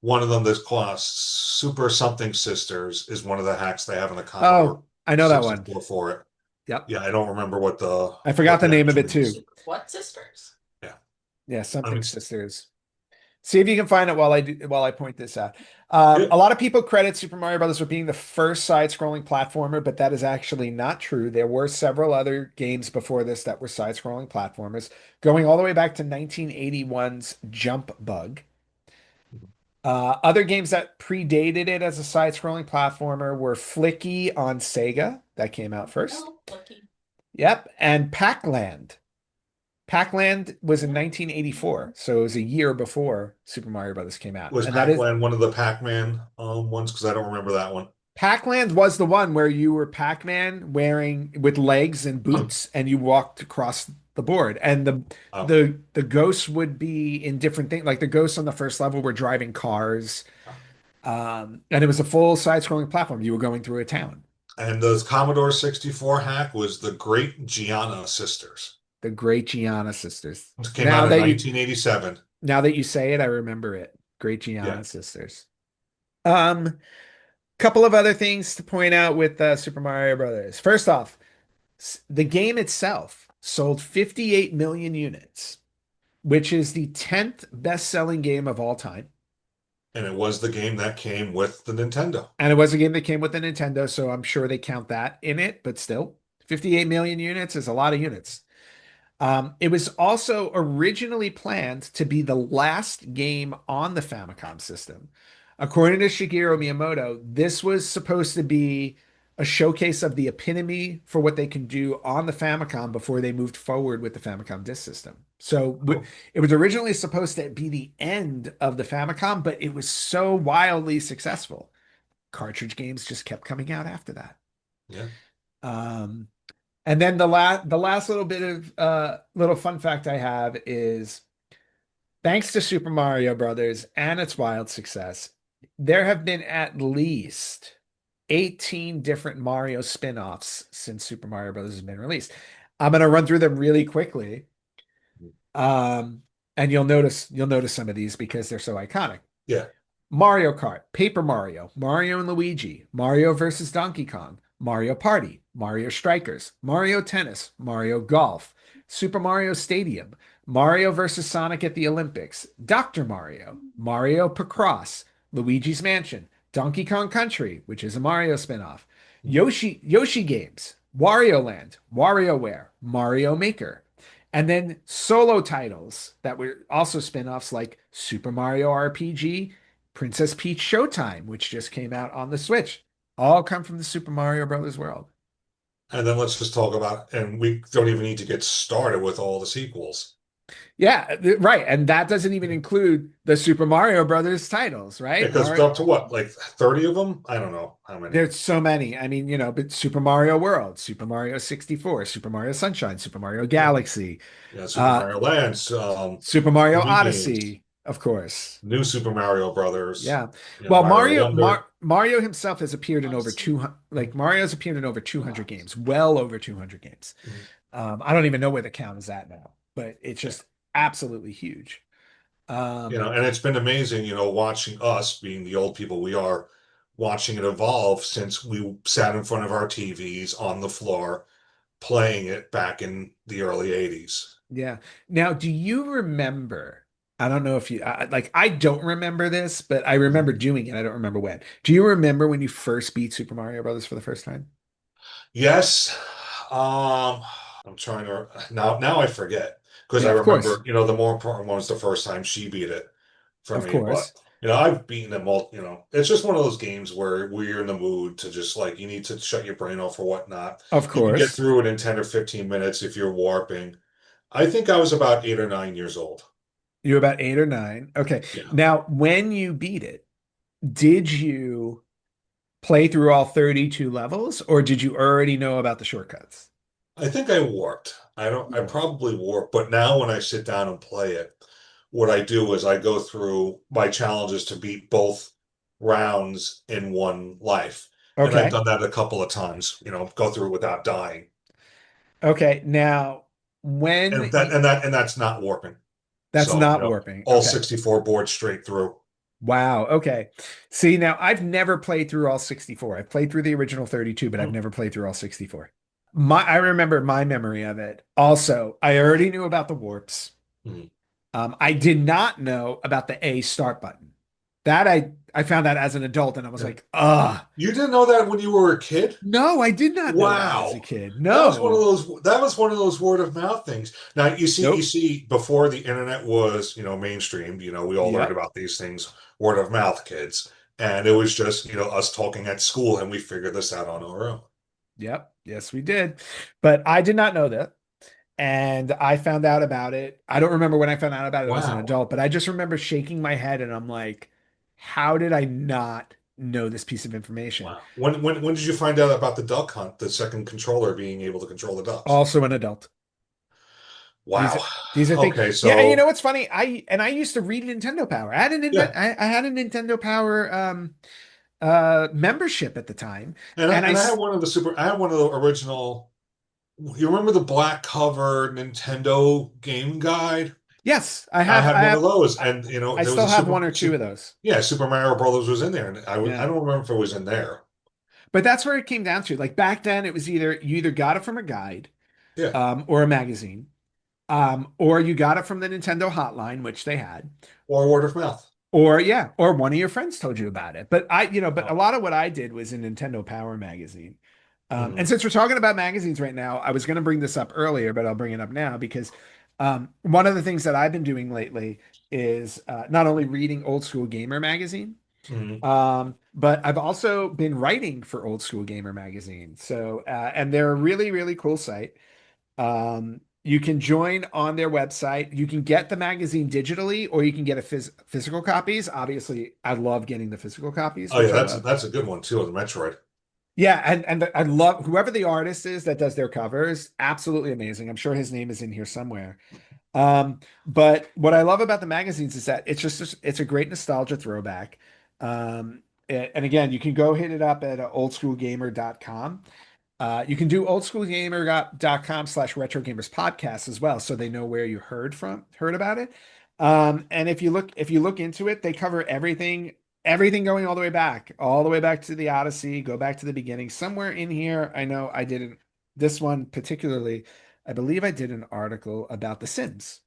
one of them that's called Super Something Sisters is one of the hacks they have on the Commodore Oh, I know that one. 64 for it. Yep. Yeah, I don't remember I forgot what the the name of actual it name is. too. Super what sisters? Yeah, Yeah, I mean, something sisters. See if you can find it while I point this out. yeah, A lot of people credit Super Mario Brothers for being the first side-scrolling platformer, but that is actually not true. There were several other games before this that were side-scrolling platformers, going all the way back to 1981's Jump Bug. Other games that predated it as a side-scrolling platformer were Flicky on Sega, that came out first. Oh, lucky. Yep. And Pac-Land. Pac-Land was in 1984, so it was a year before Super Mario Brothers came out. Was And that is Pac-Man one of the Pac-Man ones? Because I don't remember that one. Pac-Land was the one where you were Pac-Man wearing with legs and boots and you walked across the board. And the Oh, the the ghosts would be in different things. Like the ghosts on the first level were driving cars. And it was a full side-scrolling platform. You were going through a town. and the Commodore 64 hack was the Great Gianna Sisters. The Great Gianna Sisters. It came out Now in that you 1987. now that you say it, I remember it. Great Yeah. Gianna Sisters. Um, Couple of other things to point out with Super Mario Brothers. First off, the game itself sold 58 million units, which is the 10th best-selling game of all time. And it was the game that came with the Nintendo. And it was a game that came with the Nintendo, so I'm sure they count that in it, but still, 58 million units is a lot of units. It was also originally planned to be the last game on the Famicom system. According to Shigeru Miyamoto, this was supposed to be a showcase of the epitome for what they can do on the Famicom before they moved forward with the Famicom disk system. So Oh, it was originally supposed to be the end of the Famicom, but it was so wildly successful. Cartridge games just kept coming out after that. yeah. Um, and then the last little bit of little fun fact I have is thanks to Super Mario Brothers and its wild success, there have been at least 18 different Mario spin-offs since Super Mario Brothers has been released. I'm gonna run through them really quickly. Um, and you'll notice some of these because they're so iconic. Yeah. Mario Kart, Paper Mario, Mario and Luigi, Mario versus Donkey Kong, Mario Party, Mario Strikers, Mario Tennis, Mario Golf, Super Mario Stadium, Mario versus Sonic at the Olympics, Dr. Mario, Mario Picross, Luigi's Mansion, Donkey Kong Country, which is a Mario spin-off, Yoshi Games, Wario Land, WarioWare, Mario Maker. And then solo titles that were also spin-offs like Super Mario RPG, Princess Peach Showtime, which just came out on the Switch, all come from the Super Mario Brothers world. And then let's just talk about, and we don't even need to get started with all the sequels. Yeah, right. And that doesn't even include the Super Mario Brothers titles, right? Because up to what, like 30 of them? I don't know how many. There's so many. I mean, but Super Mario World, Super Mario 64, Super Mario Sunshine, Super Mario Yeah. Galaxy, Yeah, Super uh, Mario Lands, Super Mario Wii games, Odyssey, of course. new Super Mario Brothers, Yeah. Well, Mario Wonder. Mario himself has appeared in over 200, like Mario's appeared in over 200 games, well over 200 games. Mhm. I don't even know where the count is at now, but it's Yeah. just absolutely huge. Um, And it's been amazing, watching us being the old people we are, watching it evolve since we sat in front of our TVs on the floor playing it back in the early 80s. yeah. Now, do you remember? I don't know if I don't remember this, but I remember doing it. I don't remember when. Do you remember when you first beat Super Mario Brothers for the first time? Yes. I'm trying to now I forget because Yeah, I of remember, course. the more important one was the first time she beat it for Of me. But course. I've beaten them all, it's just one of those games where we're in the mood to just like you need to shut your brain off or whatnot. Of You can get course. through it in 10 or 15 minutes if you're warping. I think I was about 8 or 9 years old. You're about 8 or 9. Okay. Yeah. Now, when you beat it, did you play through all 32 levels, or did you already know about the shortcuts? I think I warped. I Yeah. probably warped, but now when I sit down and play it, what I do is I go through my challenges to beat both rounds in one life. And I've Okay. done that a couple of times, go through it without dying. Okay. Now, when And that you, and that and that's not warping. that's So, not warping. all Okay. 64 boards straight through. Wow. Okay. See, now I've never played through all 64. I've played through the original 32, but I've Hmm. never played through all 64. I remember my memory of it. Also, I already knew about the warps. Hmm. I did not know about the A start button. That I found that as an adult, and I was Yeah. like, ugh. You didn't know that when you were a kid? No, I did not know that as a Wow. kid. That No. was one of those word of mouth things. Now you Nope. see before the internet was, mainstreamed, we all learned Yep. about these things word of mouth kids. And it was just, us talking at school and we figured this out on our own. Yep. Yes, we did. But I did not know that. And I found out about it. I don't remember when I found out about it as an Wow. adult, but I just remember shaking my head and I'm like, how did I not know this piece of information? Wow. When did you find out about the duck hunt, the second controller being able to control the ducks? Also an adult. These Wow. these are things. Okay, Yeah, and you know so what's funny? I used to read Nintendo Power. yeah. I had a Nintendo Power membership at the time. And And I had one of the super I had one of the original, you remember the black cover Nintendo game guide? yes, I had one of those, I, and I there was still a have one or two of those. yeah, Super Mario Brothers was in there, and I Yeah. don't remember if it was in there. But that's where it came down to. Like back then it was you either got it from a guide Yeah, or a magazine. Or you got it from the Nintendo hotline, which they had, or word of mouth. or yeah, or one of your friends told you about it. But a Oh. lot of what I did was in Nintendo Power magazine. And Mhm. since we're talking about magazines right now, I was going to bring this up earlier, but I'll bring it up now because one of the things that I've been doing lately is not only reading Old School Gamer magazine, Mhm. but I've also been writing for Old School Gamer magazine. So, and they're a really, really cool site. You can join on their website. You can get the magazine digitally, or you can get a physical copies. Obviously, I love getting the physical copies, Oh yeah, which I love. that's a good one too, on the Metroid. Yeah, and I love whoever the artist is that does their covers. Absolutely amazing. I'm sure his name is in here somewhere. But what I love about the magazines is that it's a great nostalgia throwback. And again, you can go hit it up at oldschoolgamer.com. You can do oldschoolgamer.com/retro gamers podcast as well, so they know where you heard about it. And if you look into it, they cover everything going all the way back to the Odyssey, go back to the beginning. Somewhere in here, I know I didn't, this one particularly, I believe I did an article about The Sims.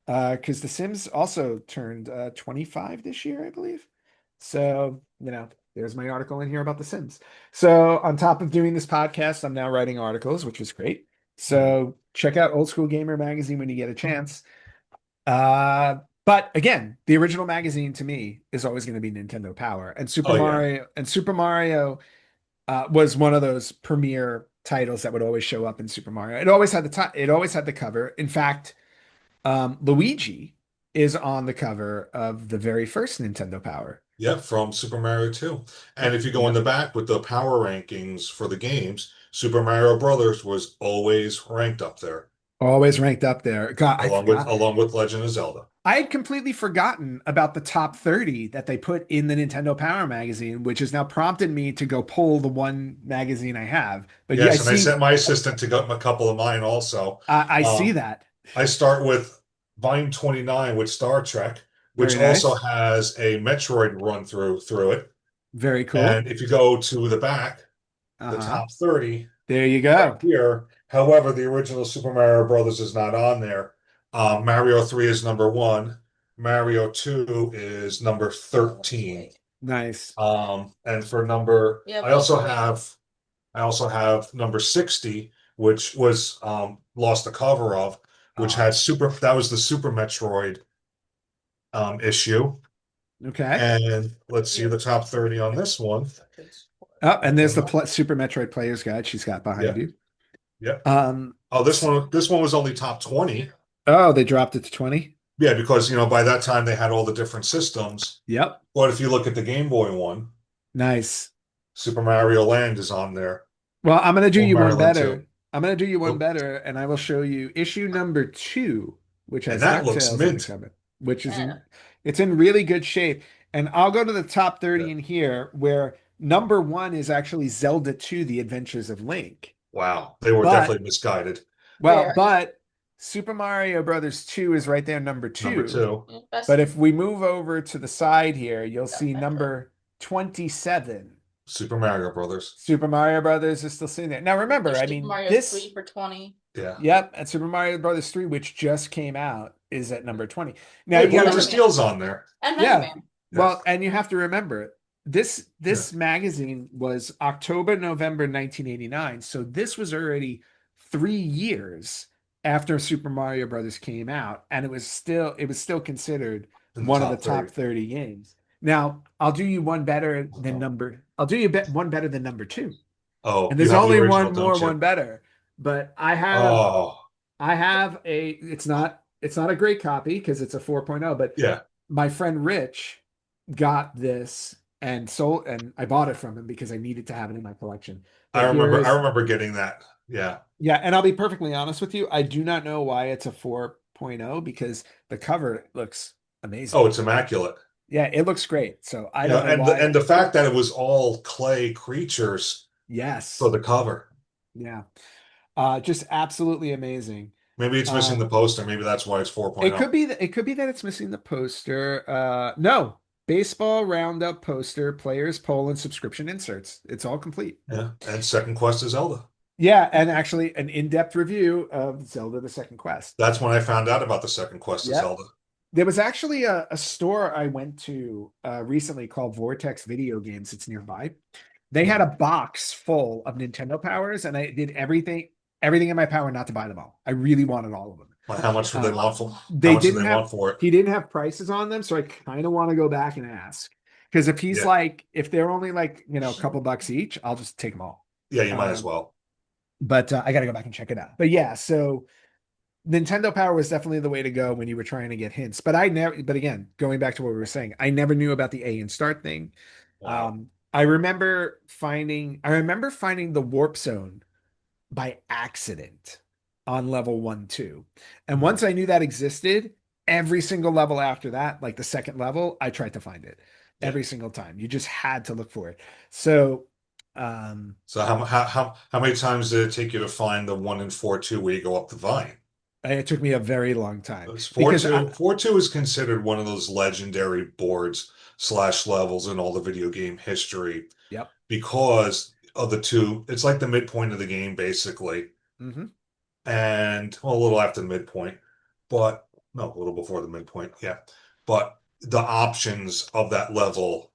Because The Sims also turned 25 this year, I believe. So, there's my article in here about The Sims. So, on top of doing this podcast, I'm now writing articles, which is great. Mhm. So, check out Old School Gamer magazine when you get a chance. But again, the original magazine to me is always going to be Nintendo Power, and Oh yeah. Super Mario was one of those premier titles that would always show up in Super Mario. It always had the cover. In fact, Luigi is on the cover of the very first Nintendo Power. Yep, from Super Mario 2. And if you go in Yep. the back with the power rankings for the games, Super Mario Brothers was always ranked up there, Always ranked up there. God, I forgot. along with Legend of Zelda. I had completely forgotten about the top 30 that they put in the Nintendo Power magazine, which has now prompted me to go pull the one magazine I have. But yeah, Yes, and I sent my assistant to get a couple of mine also. I see Um, that. I start with Volume 29 with Star Trek, which Very also nice. has a Metroid run through it. Very cool. And if you go to the back, the Uh-huh. top 30 There you right go. here. However, the original Super Mario Brothers is not on there. Mario 3 is number one. Mario 2 is number 13. Nice. And for number, Yeah, both of them. I also have number 60, which was lost the cover of, which Oh, had that was the Super Metroid issue. okay. And let's see Yeah. the top 30 on this one. Oh, and there's the Uh, Super Metroid Player's Guide she's got behind yeah, you. yeah. Um, Oh, this one was only top 20. oh, they dropped it to 20. Yeah, because by that time they had all the different systems. Yep. But if you look at the Game Boy one, Nice. Super Mario Land is on there. Well, I'm gonna do Or you one Mario Land 2. better. I'm gonna do you one Oh, better, and I will show you issue number two, which and has that looks DuckTales on the mint. cover, which is Yeah. it's in really good shape. And I'll go to the top Yeah. 30 in here, where number one is actually Zelda 2, The Adventures of Link. Wow, they were But definitely misguided. They well, are. but Super Mario Brothers 2 is right there, number Number two. two, Yeah, best But if we move over to the side here, you'll see Metro. number 27. Super Mario Brothers. Super Mario Brothers is still sitting there. Now remember, There's I Super mean, Mario this, 3 for 20. Yeah. yep, and Super Mario Brothers 3, which just came out, is at number 20. Now Hey, you Blue gotta, Mega re- Man. Steel's on there. And Mega yeah, Man. Yeah. well, and you have to remember, this Yeah. this magazine was October, November 1989. So this was already 3 years after Super Mario Brothers came out, and it was still considered In the one of the top top 30. 30 games. Now, I'll do you one better than Oh, one better than number two. Oh, And you there's have the only original, one more, don't you? one better. But Oh, I have a it's not a great copy because it's a 4.0, but yeah. my friend Rich got this and sold, and I bought it from him because I needed to have it in my collection. I But here remember I is, remember getting that. Yeah. yeah, and I'll be perfectly honest with you, I do not know why it's a 4.0 because the cover looks amazing. Oh, it's immaculate. Yeah, it looks great. So I Yeah, don't know and why. the fact that it was all clay creatures for Yes. the cover. Yeah. Just absolutely amazing. Maybe it's missing Um, the poster. Maybe that's why it's it could 4.0. be that it's missing the poster. No, baseball roundup poster, players poll, and subscription inserts. It's all complete. Yeah. And Second Quest is Zelda. Yeah, and actually an in-depth review of Zelda: The Second Quest. That's when I found out about the Second Quest of Yep. Zelda. There was actually a store I went to recently called Vortex Video Games. It's nearby. They had a Mhm. box full of Nintendo powers, and I did everything in my power not to buy them all. I really wanted all of them. Well, how much do they Uh, want for? How they much do didn't they have want for it? he didn't have prices on them, so I kind of want to go back and ask. Because Yeah. if they're only like, a couple bucks each, I'll just take them all. Yeah, you might as Um, well. but I got to go back and check it out. But yeah, so Nintendo Power was definitely the way to go when you were trying to get hints. But again, going back to what we were saying, I never knew about the A and start thing. Wow. I remember finding the warp zone by accident on level 1, 2. And Mhm. once I knew that existed, every single level after that, like the second level, I tried to find it Yeah. every single time. You just had to look for it. So, um, So how many times did it take you to find the 1 in 4 2 where you go up the vine? it took me a very long time It's 4 because 2. 4 2 is considered one of those legendary boards slash levels in all the video game history yep. because of the two. It's like the midpoint of the game, basically. Hmm. And well, a little after the midpoint, but no, a little before the midpoint. Yeah. But the options of that level,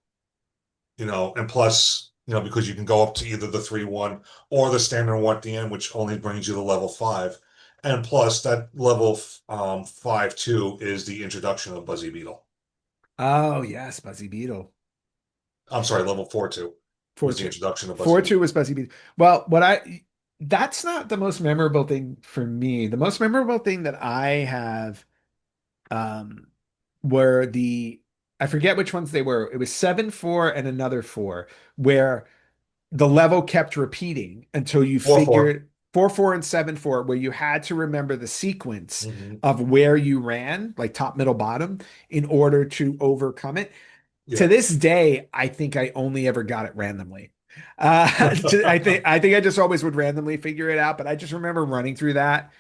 and plus, because you can go up to either the 3-1 or the standard one at the end, which only brings you to level 5. And plus, that level 5-2 is the introduction of Buzzy Beetle. Oh, yes, Buzzy Beetle. I'm sorry, level 4-2 4 was the 2. introduction of Buzzy 4 2 Beetle. was Buzzy Beetle. Well, that's not the most memorable thing for me. The most memorable thing that I have um were I forget which ones they were. It was 7-4 and another 4, where the level kept repeating until you 4-4. figured 4-4 and 7-4, where you had to remember the sequence Hmm. of where you ran, like top, middle, bottom, in order to overcome it. To Yeah. this day, I think I only ever got it randomly. I think I just always would randomly figure it out, but I just remember running through that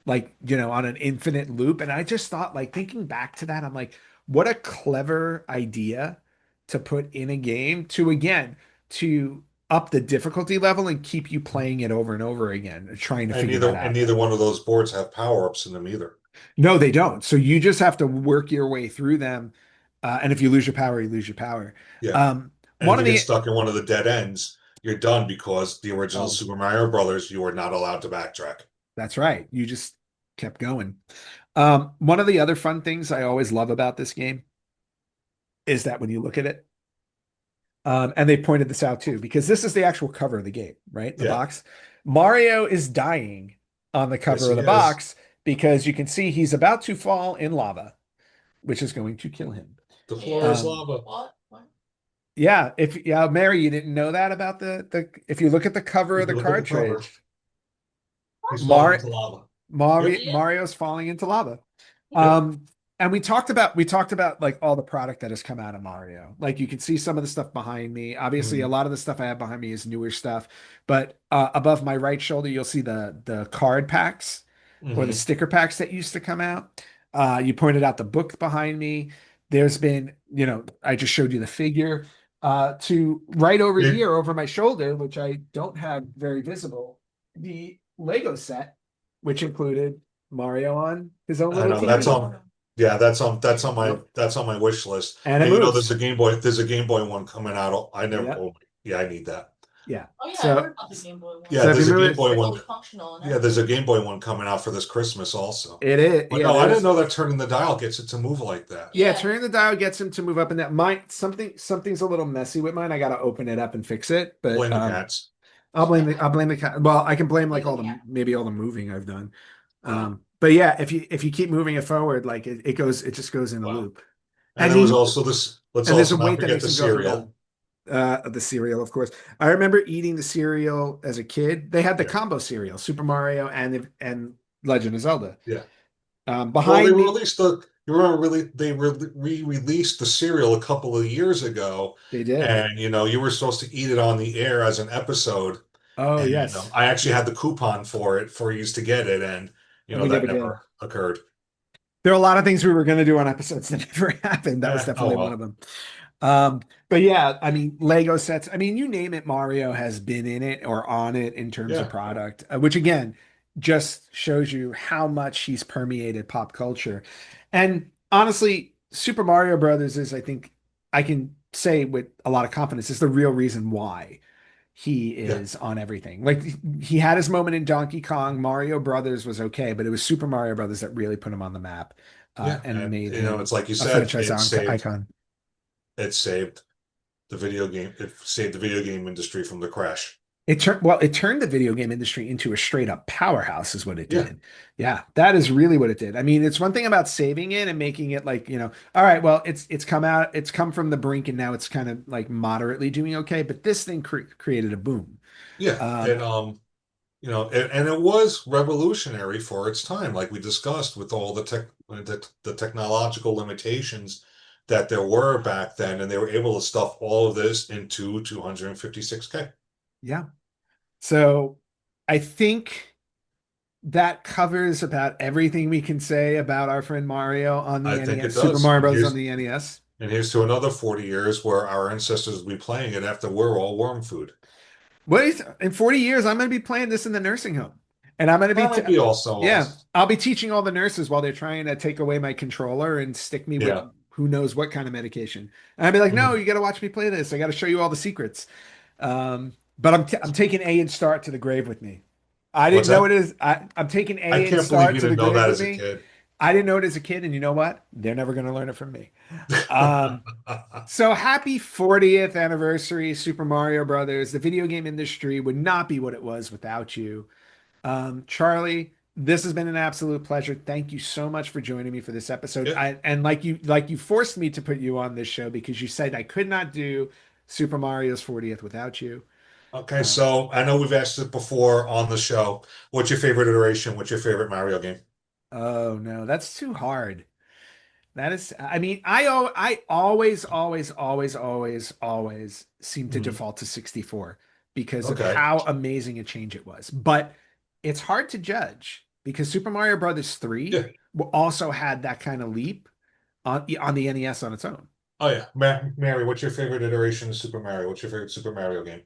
like, on an infinite loop. And I just thought, like, thinking back to that, I'm like, what a clever idea to put in a game to up the difficulty level and keep you playing it over and over again, trying to And figure that out. neither one of those boards have power-ups in them either. No, they don't. So you just have to work your way through them. And if you lose your power, you lose your power. Yeah. Um, And if one you of get the stuck in one of the dead ends, you're done because the original Oh, Super Mario Brothers, you are not allowed to backtrack. that's right. You just kept going. One of the other fun things I always love about this game is that when you look at it, and they pointed this out too, because this is the actual cover of the game, right? The Yeah. box. Mario is dying on the Yes, cover of he the is. box because you can see he's about to fall in lava, which is going to kill him. The floor is And Um, lava. what? yeah, Mary, you didn't know that about the if you look at the cover of If the you look at the cover, cartridge, he's falling Mar into lava. Yep. Yeah. Mario's falling into lava. Yep. Um, and we talked about like all the product that has come out of Mario. Like you can see some of the stuff behind me. Obviously, a Mhm. lot of the stuff I have behind me is newer stuff. But above my right shoulder, you'll see the card packs or the Mhm. sticker packs that used to come out. You pointed out the book behind me. There's been, I just showed you the figure. To right over It, here, over my shoulder, which I don't have very visible, the Lego set, which included Mario on his own I little know that's TV. on. Yeah, Yep. that's on my wish list. And it And there's moves. a Game Boy. There's a Game Boy one coming out. I never. Yep. Oh, yeah, I need that. Yeah. Oh yeah, I So heard about the Game Boy one. Yeah, so if you there's a move Game it, Boy It's one. fully functional and Yeah, there's everything. a Game Boy one coming out for this Christmas also. it is. But Yeah, no, I didn't there's know that turning the dial gets it to move like that. yeah, Yeah. turning the dial gets him to move up and down. Something's a little messy with mine. I gotta open it up and fix it. But Blame the cats. I'll blame well, I can blame like Like the all the camera. maybe all the moving I've done. But yeah, if you keep moving it forward, like it just goes in a Wow. loop. And And there was the also this, let's and there's also a not weight that forget makes the them go from cereal. the cereal, of course. I remember eating the cereal as a kid. They had the Yeah. combo cereal, Super Mario and Legend of Zelda. Yeah. Well, they Behind me, released you remember really they re-released the cereal a couple of years ago, they did. and you were supposed to eat it on the air as an episode, Oh and yes, I actually had the coupon for it for you to get it, and and we that never did. never occurred. There are a lot of things we were going to do on episodes that never happened. That was Oh definitely one of well. them. But yeah, I mean, Lego sets. I mean, you name it, Mario has been in it or on it in terms of Yeah. product, which again just shows you how much he's permeated pop culture. And honestly, Super Mario Brothers is, I think, I can say with a lot of confidence, is the real reason why he Yeah. is on everything. Like he had his moment in Donkey Kong. Mario Brothers was okay, but it was Super Mario Brothers that really put him on the map, Yeah. and And made it's him like you a said, franchise icon. it saved it saved the video game industry from the crash. It turned the video game industry into a straight up powerhouse, is what it Yeah. did. Yeah, that is really what it did. I mean, it's one thing about saving it and making it like, all right, well, it's come from the brink and now it's kind of like moderately doing okay, but this thing created a boom. Yeah. Um, And and it was revolutionary for its time, like we discussed, with all the technological limitations that there were back then, and they were able to stuff all of this into 256K. yeah. So I think that covers about everything we can say about our friend Mario on I the think it NES, Super does. Mario Brothers on the NES. And here's to another 40 years where our ancestors will be playing it after we're all worm food. Wait, in 40 years, I'm going to be playing this in the nursing home. And I'm going to be, That might be also yeah, us. I'll be teaching all the nurses while they're trying to take away my controller and stick me with Yeah. who knows what kind of medication. And I'll be like, no, Mhm. you got to watch me play this. I got to show you all the secrets. But I'm taking A and Start to the grave with me. I What's didn't know it that? is. I'm taking I A and can't believe Start you to the didn't know grave that with as a me. kid. I didn't know it as a kid, and you know what? They're never going to learn it from me. Um, so happy 40th anniversary, Super Mario Brothers. The video game industry would not be what it was without you. Charlie, this has been an absolute pleasure. Thank you so much for joining me for this episode. Yeah. And like you forced me to put you on this show because you said I could not do Super Mario's 40th without you. Okay, Um, so I know we've asked it before on the show. What's your favorite iteration? What's your favorite Mario game? oh no, that's too hard. That is, I mean, I always seem to Mhm. default to 64 because of Okay. how amazing a change it was. But it's hard to judge because Super Mario Brothers 3 Yeah. also had that kind of leap on the NES on its own. Oh yeah. Mary, what's your favorite iteration of Super Mario? What's your favorite Super Mario game?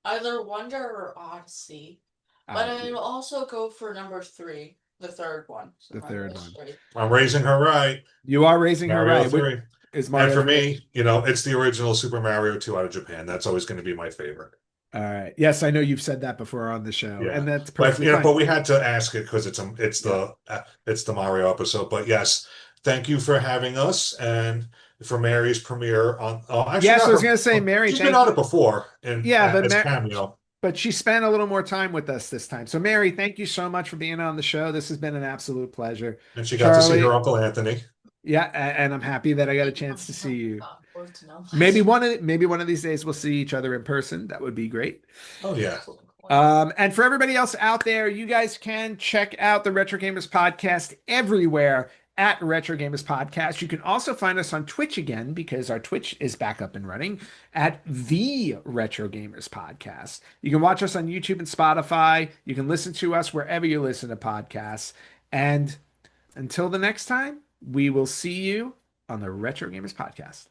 Either Wonder or Odyssey. But Oh, I will also go for number three, the third one. So the Mario third is one. three. I'm raising her right. You are raising her Mario right. Which 3. is And Mario for 3? me, it's the original Super Mario 2 out of Japan. That's always going to be my favorite. All right. Yes, I know you've said that before on the show, Yeah. and that's But perfectly fine. but we had to ask it because Yeah. it's the Mario episode. But yes, thank you for having us and for Mary's premiere on actually Yes, not I was her gonna say, Mary, she's been thank on it you. before in Yeah, as cameo. but she spent a little more time with us this time. So, Mary, thank you so much for being on the show. This has been an absolute pleasure. And she got to see her Charlie, Uncle Anthony. yeah, and I'm happy that I got a Thank you chance to so see you. to know much. Maybe one of these days we'll see each other in person. That would be great. Oh yeah. And for everybody else out there, you guys can check out the Retro Gamers Podcast everywhere at Retro Gamers Podcast. You can also find us on Twitch again because our Twitch is back up and running at the Retro Gamers Podcast. You can watch us on YouTube and Spotify. You can listen to us wherever you listen to podcasts. And until the next time, we will see you on the Retro Gamers Podcast.